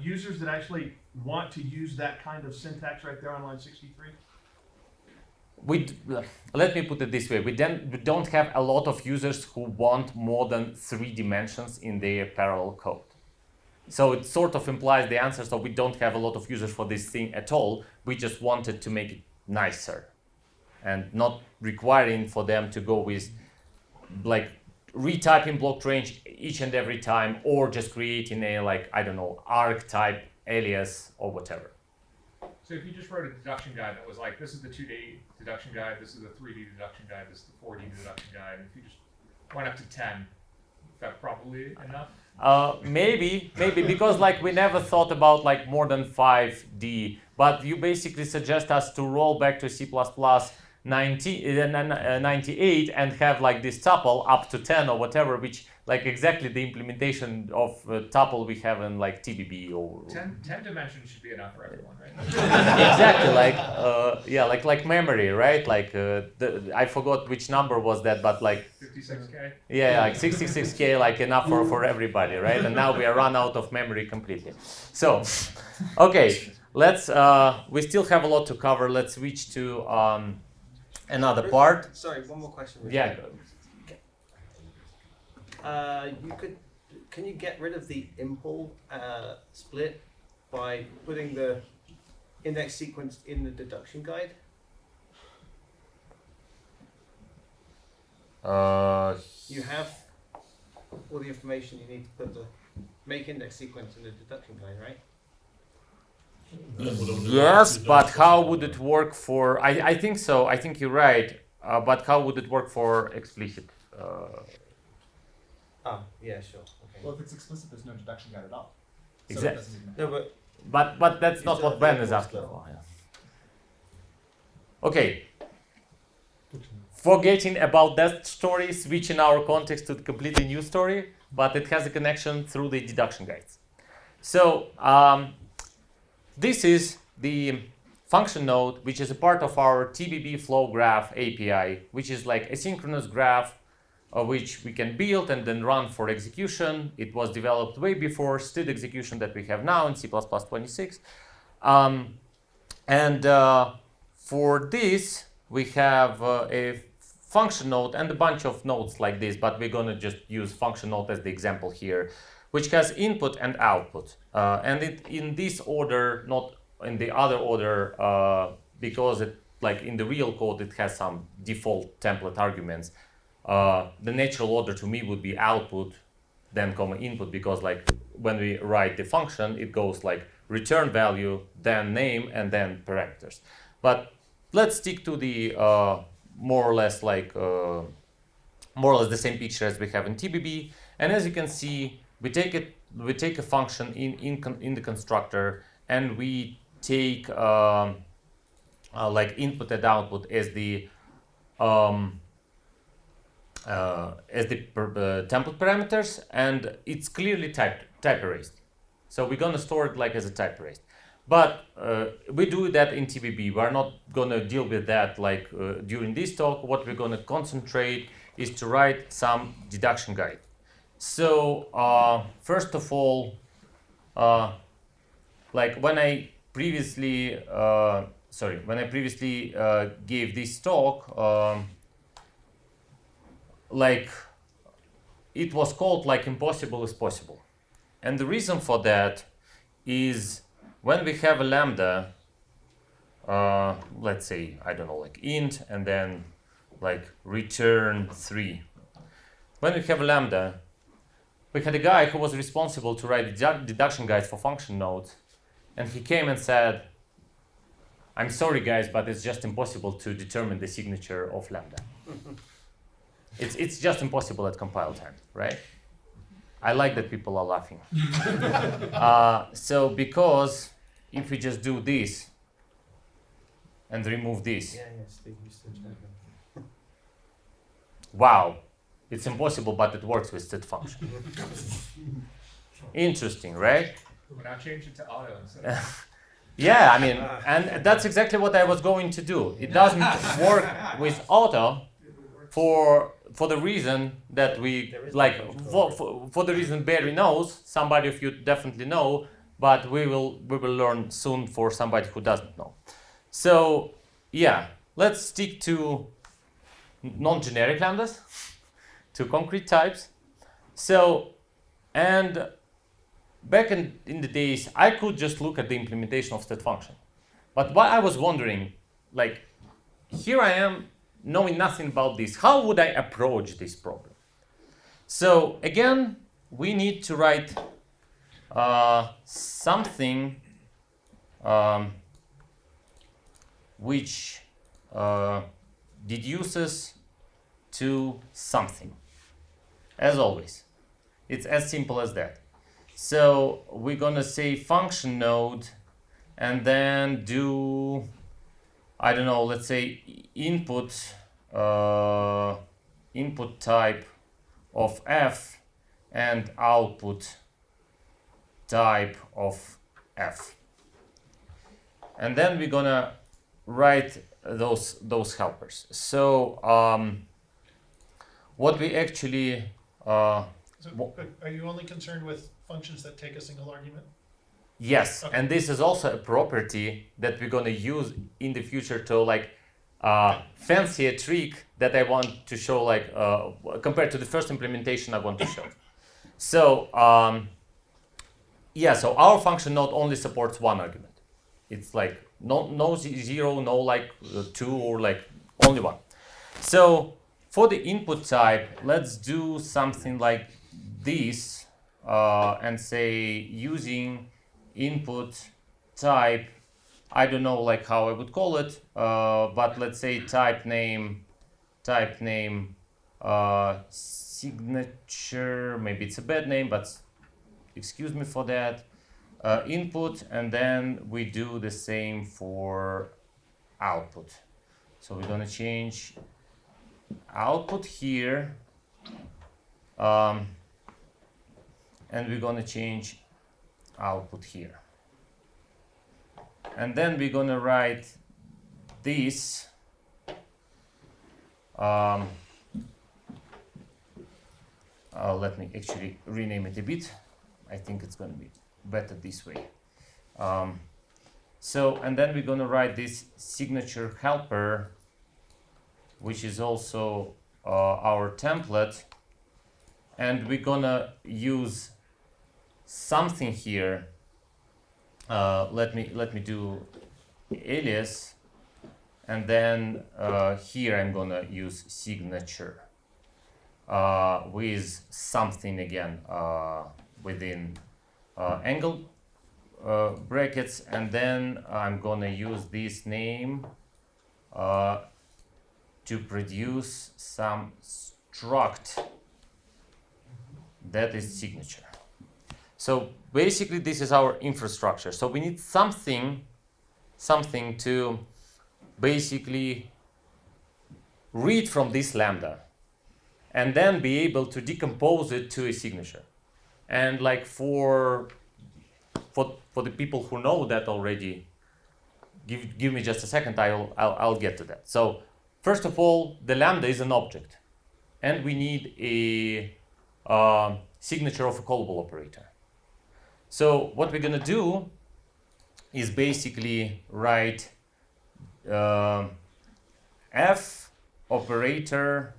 users that actually want to use that kind of syntax right there on line 63? Let me put it this way, we don't have a lot of users who want more than 3 dimensions in their parallel code. So it sort of implies the answer, so we don't have a lot of users for this thing at all. We just wanted to make it nicer and not requiring for them to go with like retyping block range each and every time, or just creating a like, I don't know, arc type alias or whatever. So if you just wrote a deduction guide that was like, this is the 2D deduction guide, this is the 3D deduction guide, this is the 4D deduction guide, and if you just went up to 10, that's probably enough? Maybe, because like we never thought about like more than 5D, but you basically suggest us to roll back to C++ 98 and have like this tuple up to 10 or whatever, which like exactly the implementation of tuple we have in like TBB or 10 dimensions should be enough for everyone, right? exactly like memory, right? Like I forgot which number was that, but like 56K. yeah, like 66K, like enough for everybody, right? And now we are run out of memory completely. So, okay, let's. We still have a lot to cover. Let's switch to another part. Sorry, one more question. Yeah. Can you get rid of the impl split by putting the index sequence in the deduction guide? You have all the information you need to put the make index sequence in the deduction guide, right? Yes, but how would it work for? I think so. I think you're right. But how would it work for explicit? Yeah, sure. Okay. Well, if it's explicit, there's no deduction guide at all. So Exactly. it doesn't even No, matter. But that's You not still what have Ben is the asking impulse for. Yeah. Okay. Forgetting about that story, switching our context to the completely new story, but it has a connection through the deduction guides. So this is the function node, which is a part of our TBB flow graph API, which is like a synchronous graph which we can build and then run for execution. It was developed way before STID execution that we have now in C++26. For this, we have a function node and a bunch of nodes like this, but we're going to just use function node as the example here, which has input and output. And it in this order, not in the other order, because it, like in the real code, it has some default template arguments. The natural order to me would be output, then comma input, because like when we write the function, it goes like return value, then name, and then parameters. But let's stick to the more or less the same picture as we have in TBB. And as you can see, we take a function in the constructor, and we take like input and output as the template parameters, and it's clearly type erased. So we're gonna store it like as a type erased. But we do that in TBB. We're not gonna deal with that like during this talk. What we're gonna concentrate is to write some deduction guide. So first of all, like when I previously gave this talk, like it was called like impossible is possible. And the reason for that is when we have a lambda, let's say, I don't know, like int and then like return 3. When we have a lambda, we had a guy who was responsible to write deduction guides for function nodes, and he came and said, I'm sorry guys, but it's just impossible to determine the signature of lambda. It's just impossible at compile time, right? I like that people are laughing. So because if we just do this and remove this, wow, it's impossible, but it works with STID function. Interesting, right? We'll now change it to auto instead. Yeah, I mean, and that's exactly what I was going to do. It doesn't work with auto for the reason that we like for the reason Barry knows. Somebody of you definitely know, but we will learn soon for somebody who doesn't know. So yeah, let's stick to non-generic lambdas, to concrete types. So, and back in the days, I could just look at the implementation of that function. But what I was wondering, like, here I am knowing nothing about this. How would I approach this problem? So again, we need to write something which deduces to something. As always, it's as simple as that. So we're gonna say function node and then do, I don't know, let's say input type of f and output type of f. And then we're gonna write those helpers. So what we actually So, are you only concerned with functions that take a single argument? yes, Okay. and this is also a property that we're gonna use in the future to like fancy a trick that I want to show, like compared to the first implementation I want to show. So yeah, so our function not only supports one argument. It's like no zero, no like two, or like only one. So for the input type, let's do something like this and say using input type, I don't know like how I would call it, but let's say type name signature, maybe it's a bad name, but excuse me for that. Input, and then we do the same for output. So we're gonna change output here, and we're gonna change output here. And then we're gonna write this let me actually rename it a bit. I think it's gonna be better this way. So, and then we're gonna write this signature helper, which is also our template, and we're gonna use something here. Let me do alias, and then here I'm gonna use signature with something again within angle brackets, and then I'm gonna use this name to produce some struct that is signature. So basically this is our infrastructure. So we need something to basically read from this lambda and then be able to decompose it to a signature. And like for the people who know that already, give me just a second, I'll get to that. So first of all, the lambda is an object, and we need a signature of a callable operator. So what we're gonna do is basically write f operator,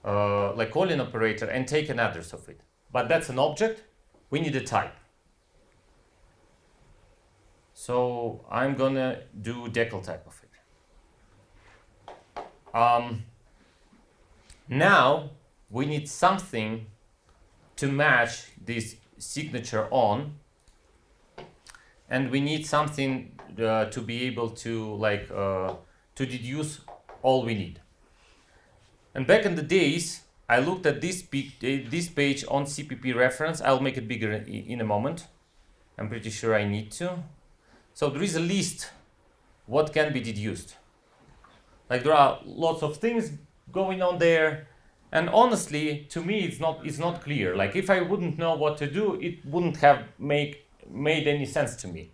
like calling operator, and take an address of it. But that's an object. We need a type. So I'm gonna do decal type of it. Now we need something to match this signature on, and we need something to be able to like to deduce all we need. And back in the days, I looked at this page on CPP reference. I'll make it bigger in a moment. I'm pretty sure I need to. So there is a list what can be deduced. Like there are lots of things going on there, and honestly, to me, it's not clear. Like if I wouldn't know what to do, it wouldn't have made any sense to me.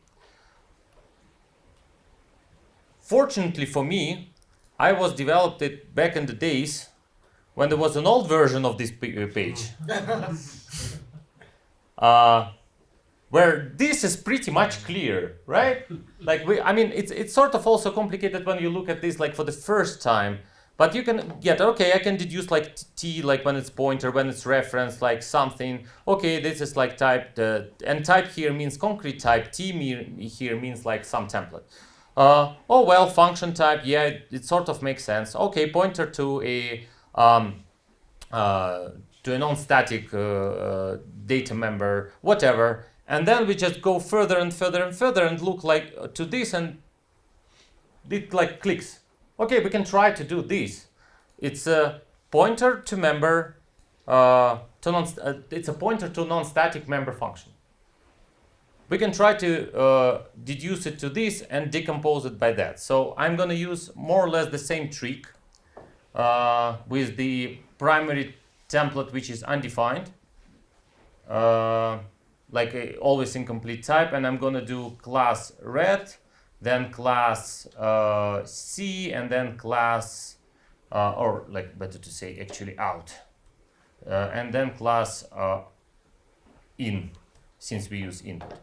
Fortunately for me, I was developed it back in the days when there was an old version of this page. Where this is pretty much clear, right? Like I mean, it's sort of also complicated when you look at this like for the first time, but you can get, okay, I can deduce like t, like when it's pointer, when it's reference, like something. Okay, this is like type, and type here means concrete type, t here means like some template. Oh well, function type, yeah, it sort of makes sense. Okay, pointer to a non-static data member, whatever. And then we just go further and further and further and look like to this, and it like clicks. Okay, we can try to do this. It's a pointer to member it's a pointer to non-static member function. We can try to deduce it to this and decompose it by that. So I'm gonna use more or less the same trick with the primary template, which is undefined. like always incomplete type, and I'm gonna do class red, then class C, and then class, or like better to say actually out, and then class in, since we use input,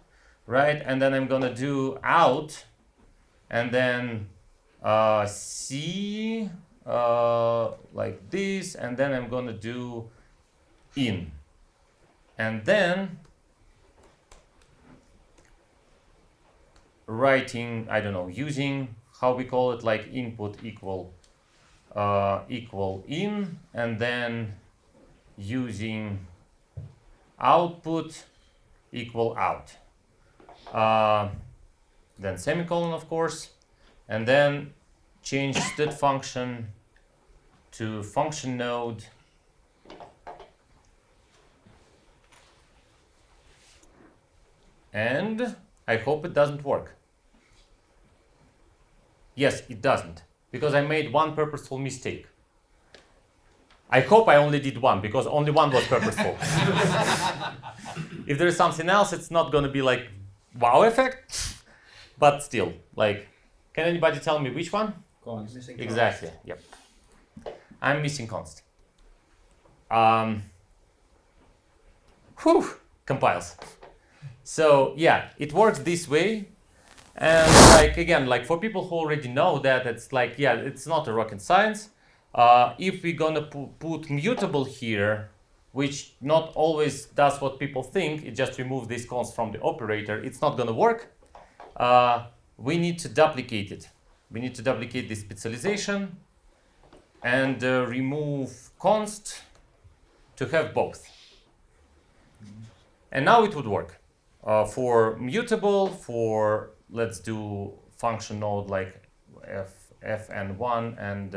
right? And then I'm gonna do out, and then C like this, and then I'm gonna do in, and then writing, I don't know, using how we call it, like input equal in, and then using output equal out, then semicolon, of course, and then change that function to function node, and I hope it doesn't work. Yes, it doesn't, because I made one purposeful mistake. I hope I only did one, because only one was purposeful. If there is something else, it's not going to be like wow effect, but still, like, can anybody tell me which one? Missing Exactly, yep. I'm missing const. Compiles. So yeah, it works this way. And like, again, like for people who already know that, it's like, yeah, it's not a rocket science. If we're gonna put mutable here, which not always does what people think, it just removes this const from the operator, it's not gonna work. We need to duplicate it. We need to duplicate this specialization and remove const to have both. And now it would work. For mutable, for let's do function node like fn1 and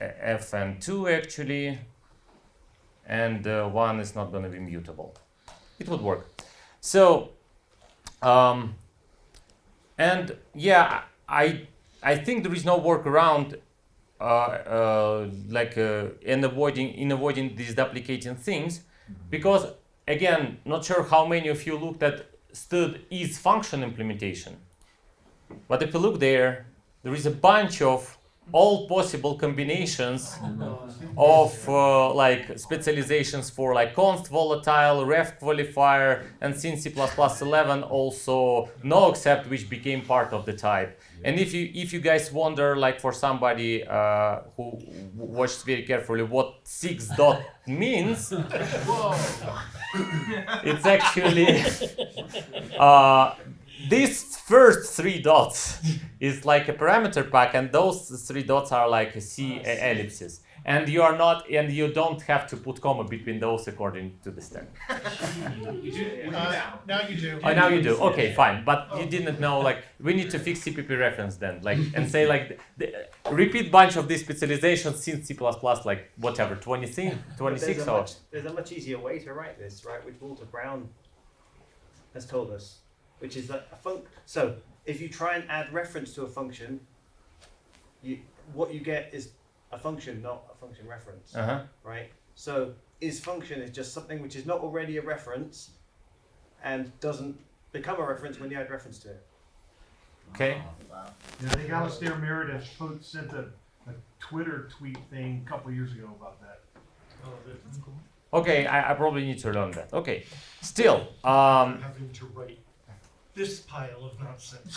fn2 actually, and 1 is not going to be mutable. It would work. So, and yeah, I think there is no workaround in avoiding these duplicating things, because again, not sure how many of you looked at std is function implementation, but if you look there is a bunch of all possible combinations of like specializations for like const, volatile, ref qualifier, and since C++11 also no except, which became part of the type. And if you guys wonder, like for somebody who watched very carefully what 6 dot means, it's actually these first 3 dots is like a parameter pack, and those 3 dots are like C ellipses, and you don't have to put comma between those according to the standard. You do now. Now you do. Oh, now you do. Okay, fine. But you didn't know, like, we need to fix CPP reference then, like, and say like repeat bunch of these specializations since C++, like whatever 26 or. There's a much easier way to write this, right? Which Walter Brown has told us, which is that so if you try and add reference to a function, what you get is a function, not a function reference, right? So is function is just something which is not already a reference and doesn't become a reference when you add reference to it. Okay. Yeah, I think Alistair Meredith sent a Twitter tweet thing a couple years ago about that. Oh, that's cool. Okay, I probably need to learn that. Okay, still, having to write this pile of nonsense.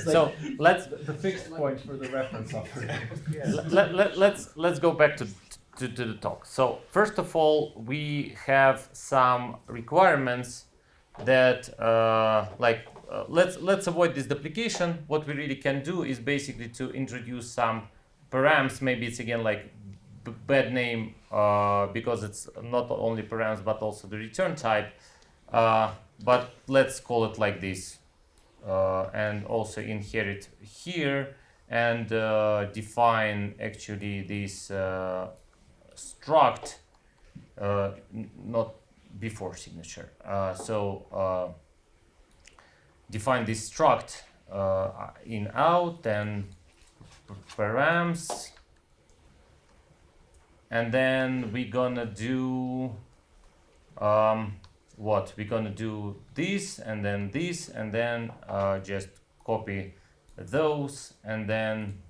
So let's the fixed point for the reference operator. let's go back to the talk. So first of all, we have some requirements that let's avoid this duplication. What we really can do is basically to introduce some params. Maybe it's again like bad name because it's not only params but also the return type. But let's call it like this, and also inherit here and define actually this struct not before signature. So define this struct in out and params, and then we're gonna do what we're gonna do this and then just copy those and then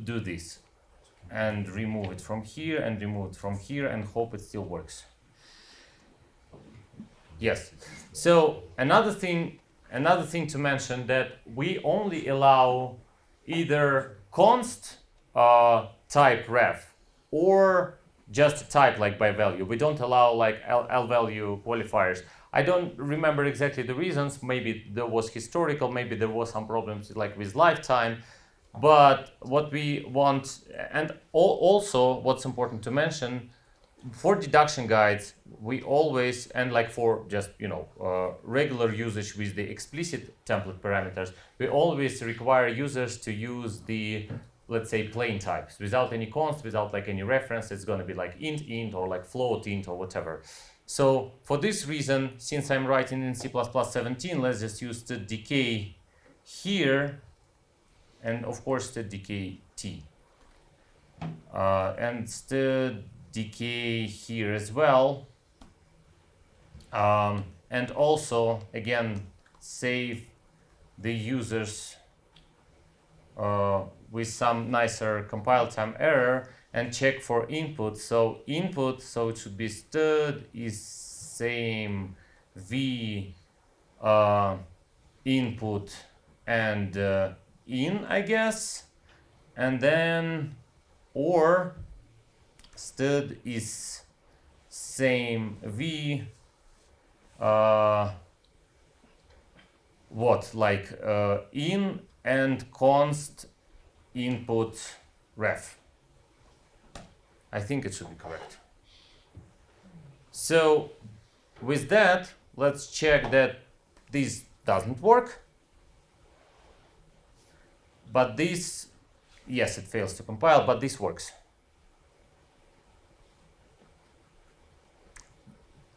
do this and remove it from here and remove it from here and hope it still works. Yes. So another thing to mention that we only allow either const type ref or just a type like by value. We don't allow like L value qualifiers. I don't remember exactly the reasons. Maybe there was historical, maybe there was some problems like with lifetime. But what we want, and also what's important to mention, for deduction guides, we always, and like for just, regular usage with the explicit template parameters, we always require users to use the, let's say, plain types without any const, without like any reference. It's going to be like int or like float int or whatever. So for this reason, since I'm writing in C++17, let's just use the decay here. And of course the decay t. And the decay here as well. And also, again, save the users with some nicer compile time error and check for input. So input, so it should be stud is same v input and in, I guess, and then or stud is same v in and const input ref. I think it should be correct. So with that, let's check that this doesn't work. But this, yes, it fails to compile, but this works.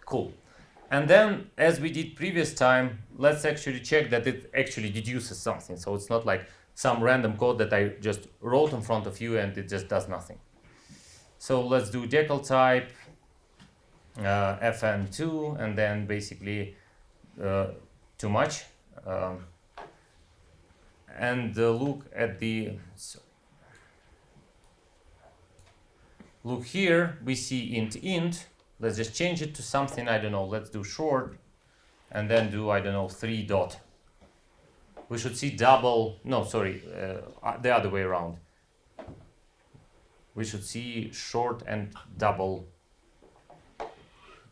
Cool. And then, as we did previous time, let's actually check that it actually deduces something. So it's not like some random code that I just wrote in front of you and it just does nothing. So let's do decal type fn2 and then basically too much. And look at the, look here, we see int. Let's just change it to something, I don't know, let's do short, and then do, I don't know, 3 dot. We should see double, no, sorry, the other way around. We should see short and double,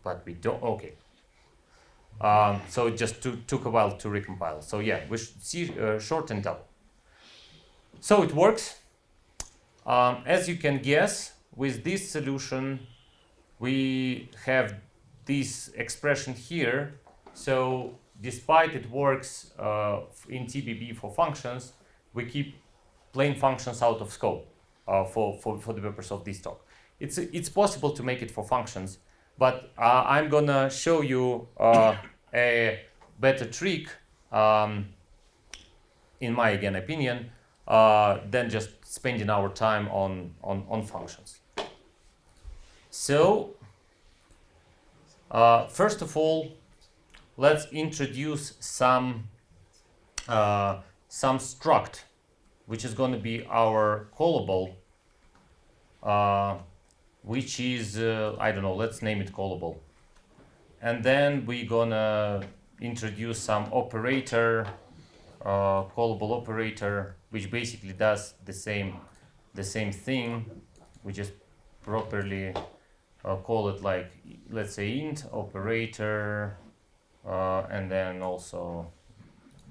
but we don't, okay. So it just took a while to recompile. So yeah, we should see short and double. So it works. As you can guess, with this solution, we have this expression here. So despite it works in TBB for functions, we keep plain functions out of scope for the purpose of this talk. It's possible to make it for functions, but I'm gonna show you a better trick, in my opinion, than just spending our time on functions. So first of all, let's introduce some struct, which is going to be our callable, which is I don't know. Let's name it callable. And then we're gonna introduce some operator, callable operator, which basically does the same thing. We just properly call it like, let's say, int operator, and then also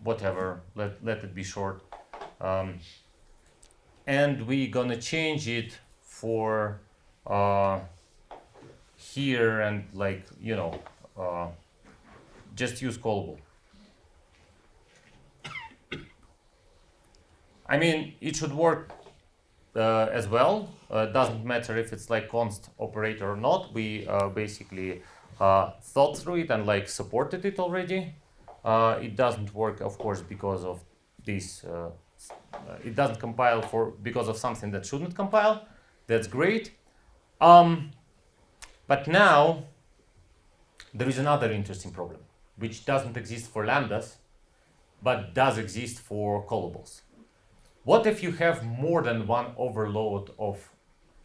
whatever. Let it be short. And we're gonna change it for here and like just use callable. I mean, it should work as well. Doesn't matter if it's like const operator or not. We basically thought through it and like supported it already. It doesn't work, of course, because of this. It doesn't compile because of something that shouldn't compile. That's great. But now there is another interesting problem, which doesn't exist for lambdas, but does exist for callables. What if you have more than one overload of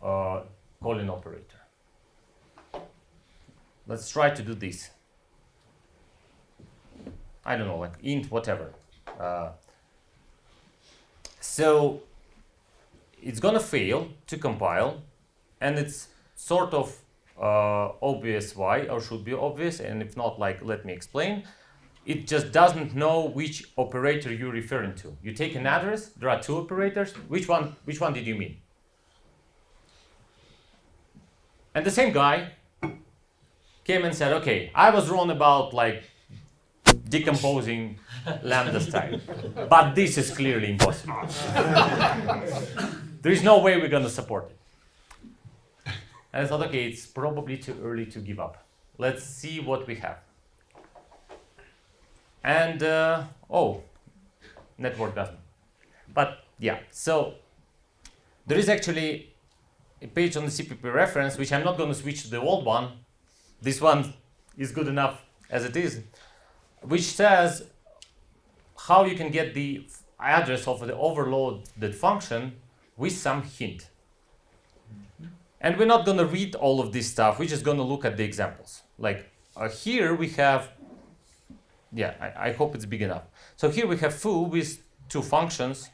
calling operator? Let's try to do this. I don't know, like int, whatever. So it's gonna fail to compile, and it's sort of obvious why, or should be obvious, and if not, like, let me explain. It just doesn't know which operator you're referring to. You take an address, there are two operators, which one did you mean? And the same guy came and said, okay, I was wrong about like decomposing lambda's type, but this is clearly impossible. There is no way we're gonna support it. And I thought, okay, it's probably too early to give up. Let's see what we have. And, network doesn't. But yeah, so there is actually a page on the CPP reference, which I'm not going to switch to the old one. This one is good enough as it is, which says how you can get the address of the overloaded function with some hint. And we're not going to read all of this stuff. We're just going to look at the examples. Like here we have, I hope it's big enough. So here we have foo with two functions,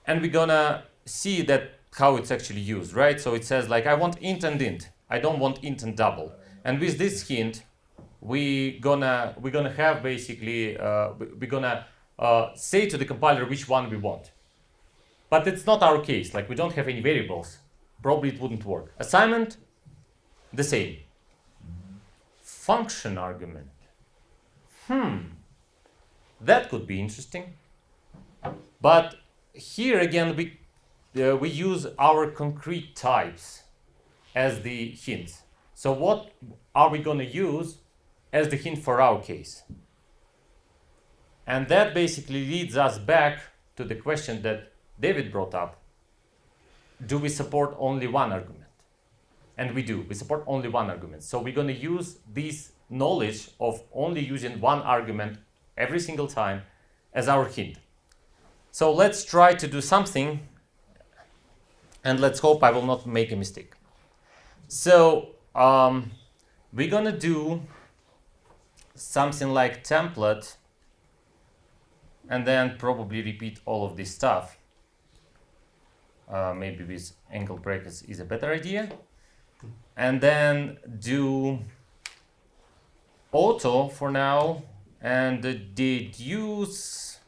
and we're gonna see that how it's actually used, right? So it says like I want int and int. I don't want int and double. And with this hint, we're gonna have basically we're gonna say to the compiler which one we want. But it's not our case. Like we don't have any variables. Probably it wouldn't work. Assignment, the same. Function argument. That could be interesting. But here again, we use our concrete types as the hints. So what are we going to use as the hint for our case? And that basically leads us back to the question that David brought up. Do we support only one argument? And we do. We support only one argument. So we're going to use this knowledge of only using one argument every single time as our hint. So let's try to do something, and let's hope I will not make a mistake. So we're gonna do something like template, and then probably repeat all of this stuff. Maybe with angle brackets is a better idea. And then do auto for now, and deduce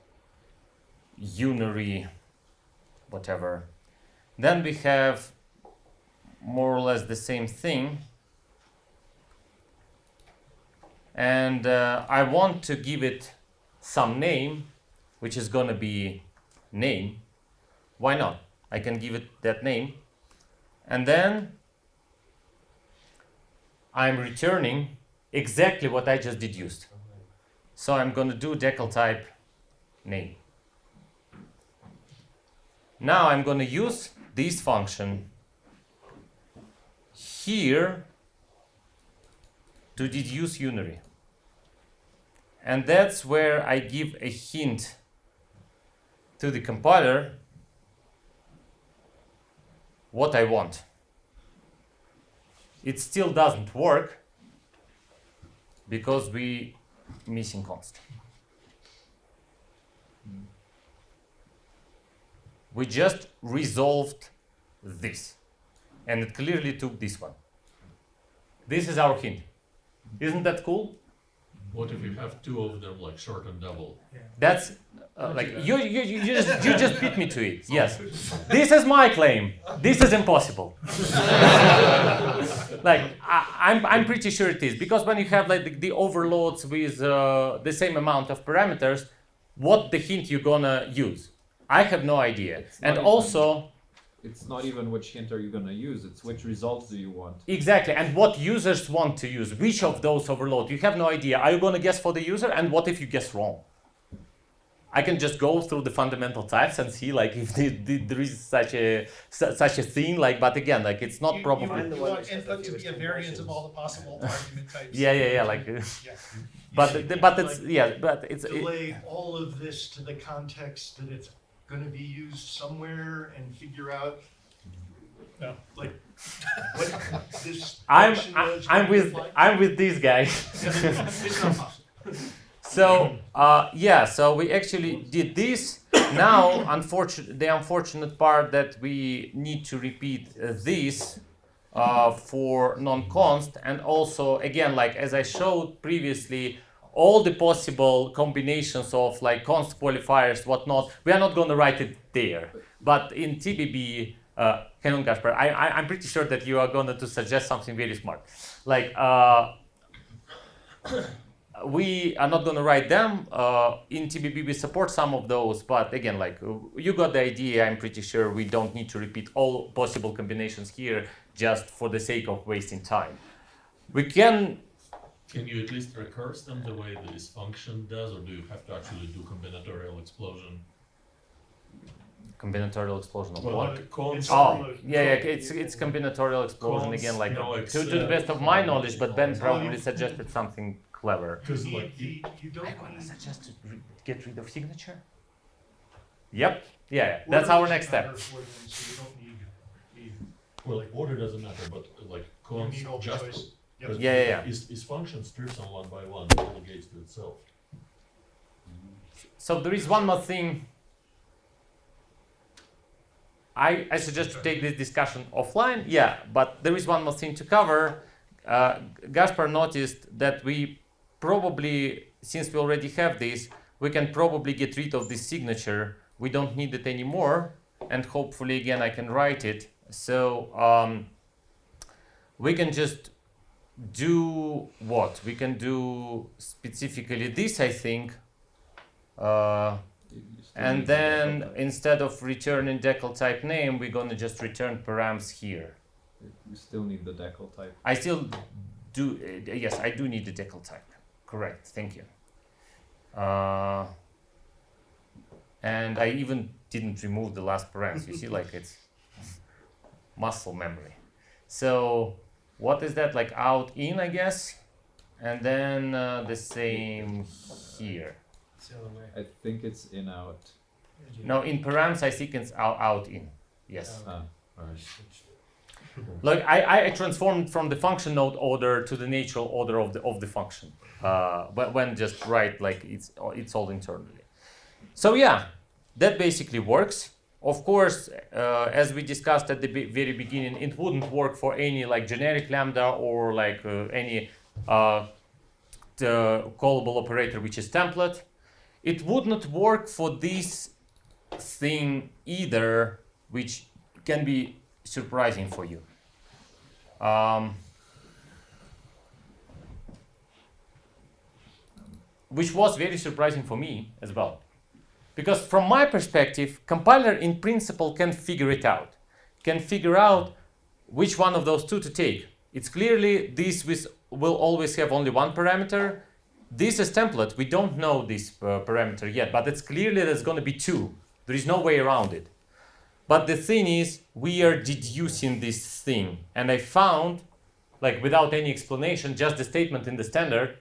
unary, whatever. Then we have more or less the same thing. And I want to give it some name, which is gonna be name. Why not? I can give it that name. And then I'm returning exactly what I just deduced. So I'm going to do decal type name. Now I'm going to use this function here to deduce unary. And that's where I give a hint to the compiler what I want. It still doesn't work because we missing const. We just resolved this, and it clearly took this one. This is our hint. Isn't that cool? What if you have two of them, like short and double? That's like you just beat me to it. Yes, this is my claim. This is impossible. Like I'm pretty sure it is, because when you have like the overloads with the same amount of parameters, what the hint you're gonna use? I have no idea. And also, it's not even which hint are you gonna use, it's which results do you want. Exactly, and what users want to use, which of those overload, you have no idea. Are you gonna guess for the user? And what if you guess wrong? I can just go through the fundamental types and see like if there is such a thing. Like, but again, like it's not probably. You want input to be a variance of all the possible argument types. Yeah. Like, but it's but it's delay all of this to the context that it's going to be used somewhere and figure out. No. Like what this. I'm with these guys. It's not possible. So so we actually did this. Now, the unfortunate part that we need to repeat this for non-const, and also again, like as I showed previously, all the possible combinations of like const qualifiers, whatnot. We are not going to write it there, but in TBB. Hang on, Gasper. I'm pretty sure that you are going to suggest something very smart. Like, we are not going to write them. In TBB, we support some of those. But again, like, you got the idea. I'm pretty sure we don't need to repeat all possible combinations here just for the sake of wasting time. We can... Can you at least recurse them the way this function does, or do you have to actually do combinatorial explosion? Combinatorial explosion of Well, what? like const, It's combinatorial explosion const, again, like no, to the best of my knowledge, but Ben probably suggested something clever. Because like you don't need Suggest to get rid of signature? Yep. Yeah. That's our next step. So you don't need well, like order doesn't matter, but like const need all the just choice. because Yeah. Is function strips on one by one delegates to itself. So there is one more thing. I suggest to take this discussion offline. Yeah, but there is one more thing to cover. Gaspar noticed that we probably, since we already have this, we can probably get rid of this signature. We don't need it anymore, and hopefully again I can write it. So we can just do what? We can do specifically this, I think. And then instead of returning decal type name, we're gonna just return params here. You still need the decal type. I still do, yes, I do need the decal type. Correct, thank you. And I even didn't remove the last params. You see, like it's muscle memory. So what is that, like out, in, I guess? And then the same here. I think it's in out. No, in params I think it's out, in. Yes. Like I transformed from the function node order to the natural order of the function. But when just write like it's all internally. So yeah, that basically works. Of course, as we discussed at the very beginning, it wouldn't work for any like generic lambda or like any callable operator which is template. It would not work for this thing either, which can be surprising for you. Which was very surprising for me as well. Because from my perspective, compiler in principle can figure it out. Can figure out which one of those two to take. It's clearly this will always have only one parameter. This is template. We don't know this parameter yet, but it's clearly there's going to be two. There is no way around it. But the thing is, we are deducing this thing. And I found, like without any explanation, just the statement in the standard,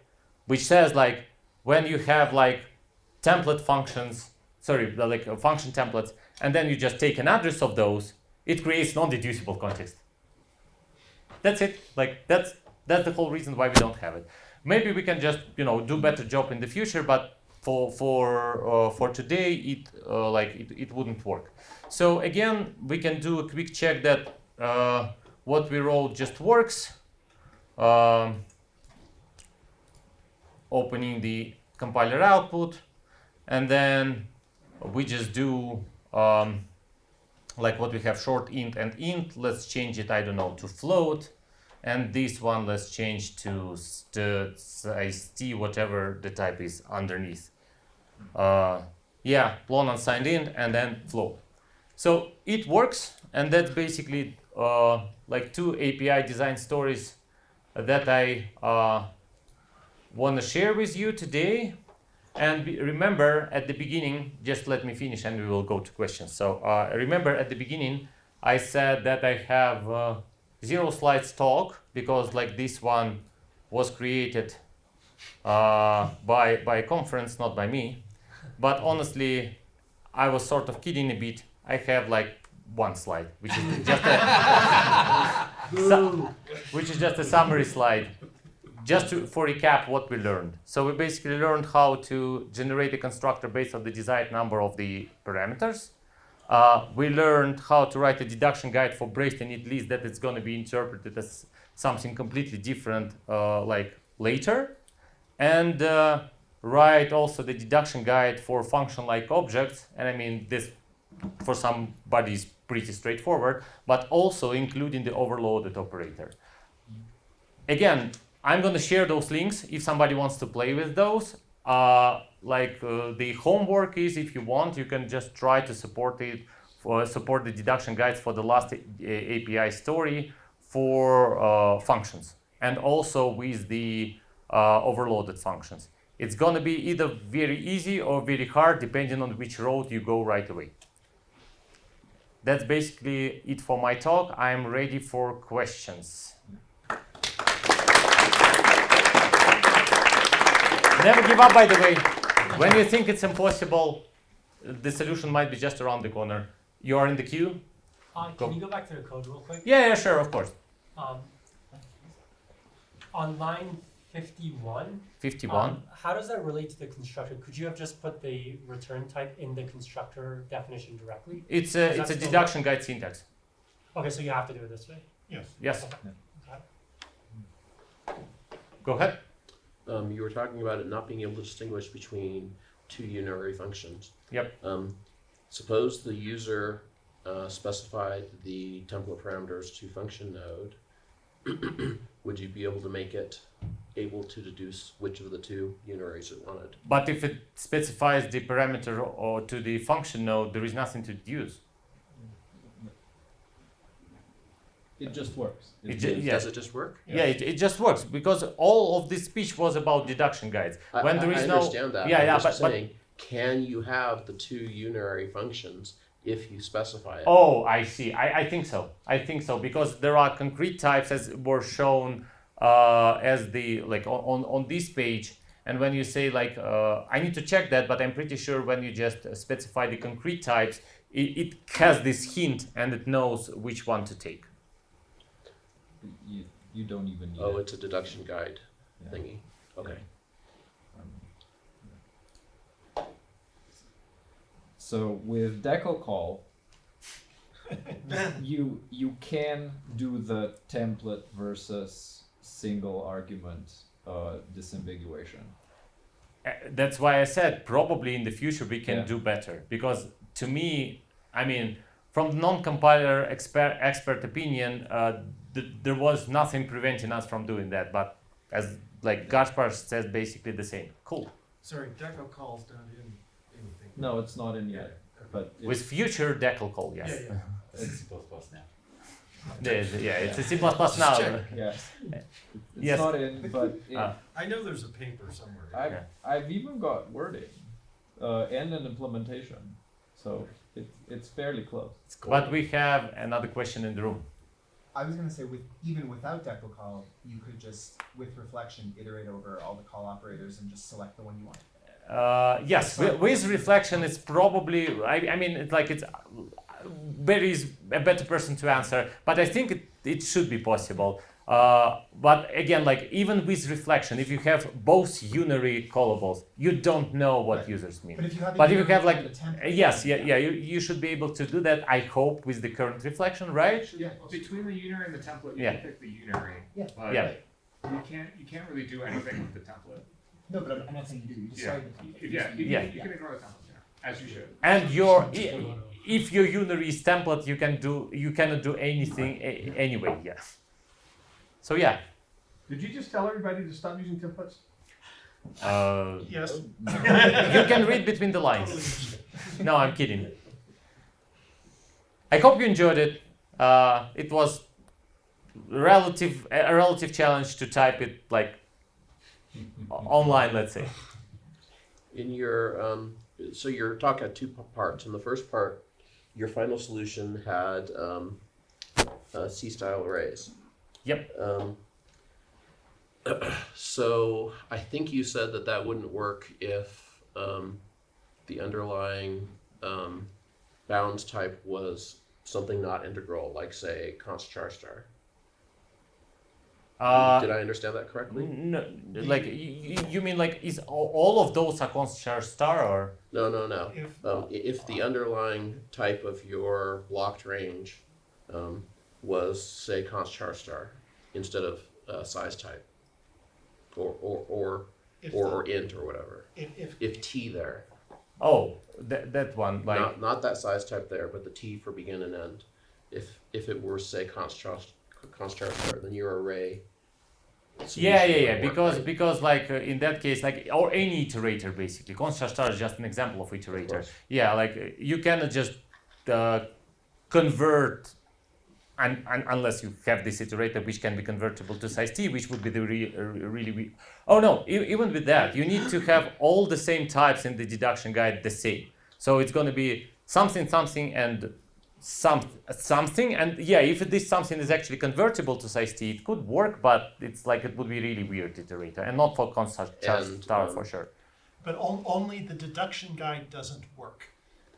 which says like, when you have like template functions, like function templates, and then you just take an address of those, it creates non-deducible context. That's it. Like that's the whole reason why we don't have it. Maybe we can just do better job in the future, but for today it wouldn't work. So again, we can do a quick check that what we wrote just works. Opening the compiler output, and then we just do like what we have, short int and int. Let's change it, I don't know, to float. And this one, let's change to size t, whatever the type is underneath. Yeah, long unsigned int and then float. So it works, and that's basically like two API design stories that I want to share with you today. And remember at the beginning, just let me finish and we will go to questions. So remember at the beginning, I said that I have 0 slides talk because like this one was created by a conference, not by me. But honestly, I was sort of kidding a bit. I have like 1 slide, which is just a summary slide. Just for recap what we learned. So we basically learned how to generate a constructor based on the desired number of the parameters. We learned how to write a deduction guide for braced init list that it's going to be interpreted as something completely different like later. And write also the deduction guide for function-like objects. And I mean, this for somebody is pretty straightforward, but also including the overloaded operator. Again, I'm going to share those links if somebody wants to play with those. The homework is, if you want, you can just try to support the deduction guides for the last API story for functions, and also with the overloaded functions. It's going to be either very easy or very hard, depending on which road you go right away. That's basically it for my talk. I'm ready for questions. Never give up, by the way. When you think it's impossible, the solution might be just around the corner. You are in the queue. Can you go back to the code real quick? Yeah, sure, of course. On line 51. 51. How does that relate to the constructor? Could you have just put the return type in the constructor definition directly? It's a deduction guide syntax. Okay, so you have to do it this way. Yes. Okay. Go ahead. You were talking about it not being able to distinguish between 2 unary functions. Yep. Suppose the user specified the template parameters to function node. Would you be able to make it able to deduce which of the 2 unaries it wanted? But if it specifies the parameter or to the function node, there is nothing to deduce. It just works. Does it just work? Yeah, it just works because all of this speech was about deduction guides. When there is I understand that. Yeah, I'm just saying, can you have the 2 unary functions if you specify it? Oh, I see. I think so. I think so because there are concrete types as were shown as the like on this page. And when you say like I need to check that, but I'm pretty sure when you just specify the concrete types, it has this hint and it knows which one to take. You don't even need it's a deduction guide thingy. Okay. So with decal call, you can do the template versus single argument disambiguation. That's why I said probably in the future we can do better, because to me, I mean, from non-compiler expert opinion, there was nothing preventing us from doing that. But as like Gaspar says, basically the same. Cool. Sorry, decal calls down in anything. No, it's not in yet. But with future decal call, yes. Yeah. It's C++ now. It's a C++ now. Yes. It's Yes. not in, but I know there's a paper somewhere. I've even got wording and an implementation, so it's fairly close. But we have another question in the room. I was going to say, even without decal call, you could just, with reflection, iterate over all the call operators and just select the one you want. Yes, with reflection, it's probably. I mean, it's Barry is a better person to answer, but I think it should be possible. But again, like even with reflection, if you have both unary callables, you don't know what users mean. But if you have like you should be able to do that. I hope with the current reflection, right? Yeah. Between the unary and the template, you can pick the unary. Yeah. But you can't really do anything with the template. No, but I'm not saying you do. You just start with the template. You can ignore the template, as you should. And if your unary is template, you cannot do anything anyway. Yeah. So yeah. Did you just tell everybody to stop using templates? Yes. You can read between the lines. No, I'm kidding. I hope you enjoyed it. It was a relative challenge to type it like online, let's say. In your so you're talking two parts. In the first part, your final solution had C-style arrays. Yep. So I think you said that wouldn't work if the underlying bounds type was something not integral, like say const char star. Did I understand that correctly? No, like you mean like is all of those are const char star or? No. If the underlying type of your blocked range was say const char star instead of size type, or int or whatever. If t there. Oh, that one like not that size type there, but the t for begin and end. If it were say const char star, then your array. Yeah. Because like in that case, like or any iterator basically, const char star is just an example of iterator. Yeah, like you cannot just convert, unless you have this iterator which can be convertible to size t, which would be the really. Oh no, even with that, you need to have all the same types in the deduction guide the same. So it's going to be something and something, and yeah, if this something is actually convertible to size t, it could work, but it's like it would be really weird iterator, and not for const char star for sure. But only the deduction guide doesn't work.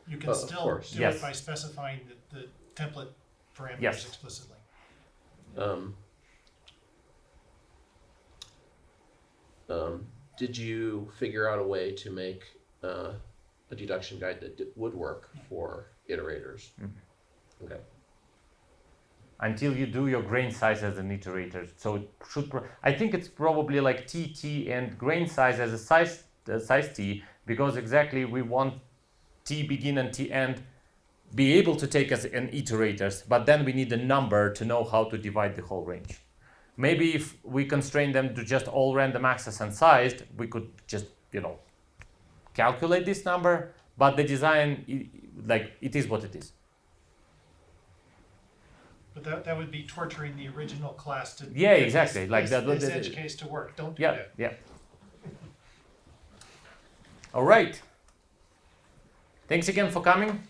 You can still do it by specifying the template parameters explicitly. Did you figure out a way to make a deduction guide that would work for iterators? Mm-hmm. Okay. Until you do your grain size as an iterator, so it should. I think it's probably like t and grain size as a size t, because exactly we want t begin and t end be able to take as an iterators, but then we need a number to know how to divide the whole range. Maybe if we constrain them to just all random access and sized, we could just calculate this number, but the design, like it is what it is. But that would be torturing the original class to exactly this, like that. This edge case to work. Don't do that. Yeah. All right. Thanks again for coming.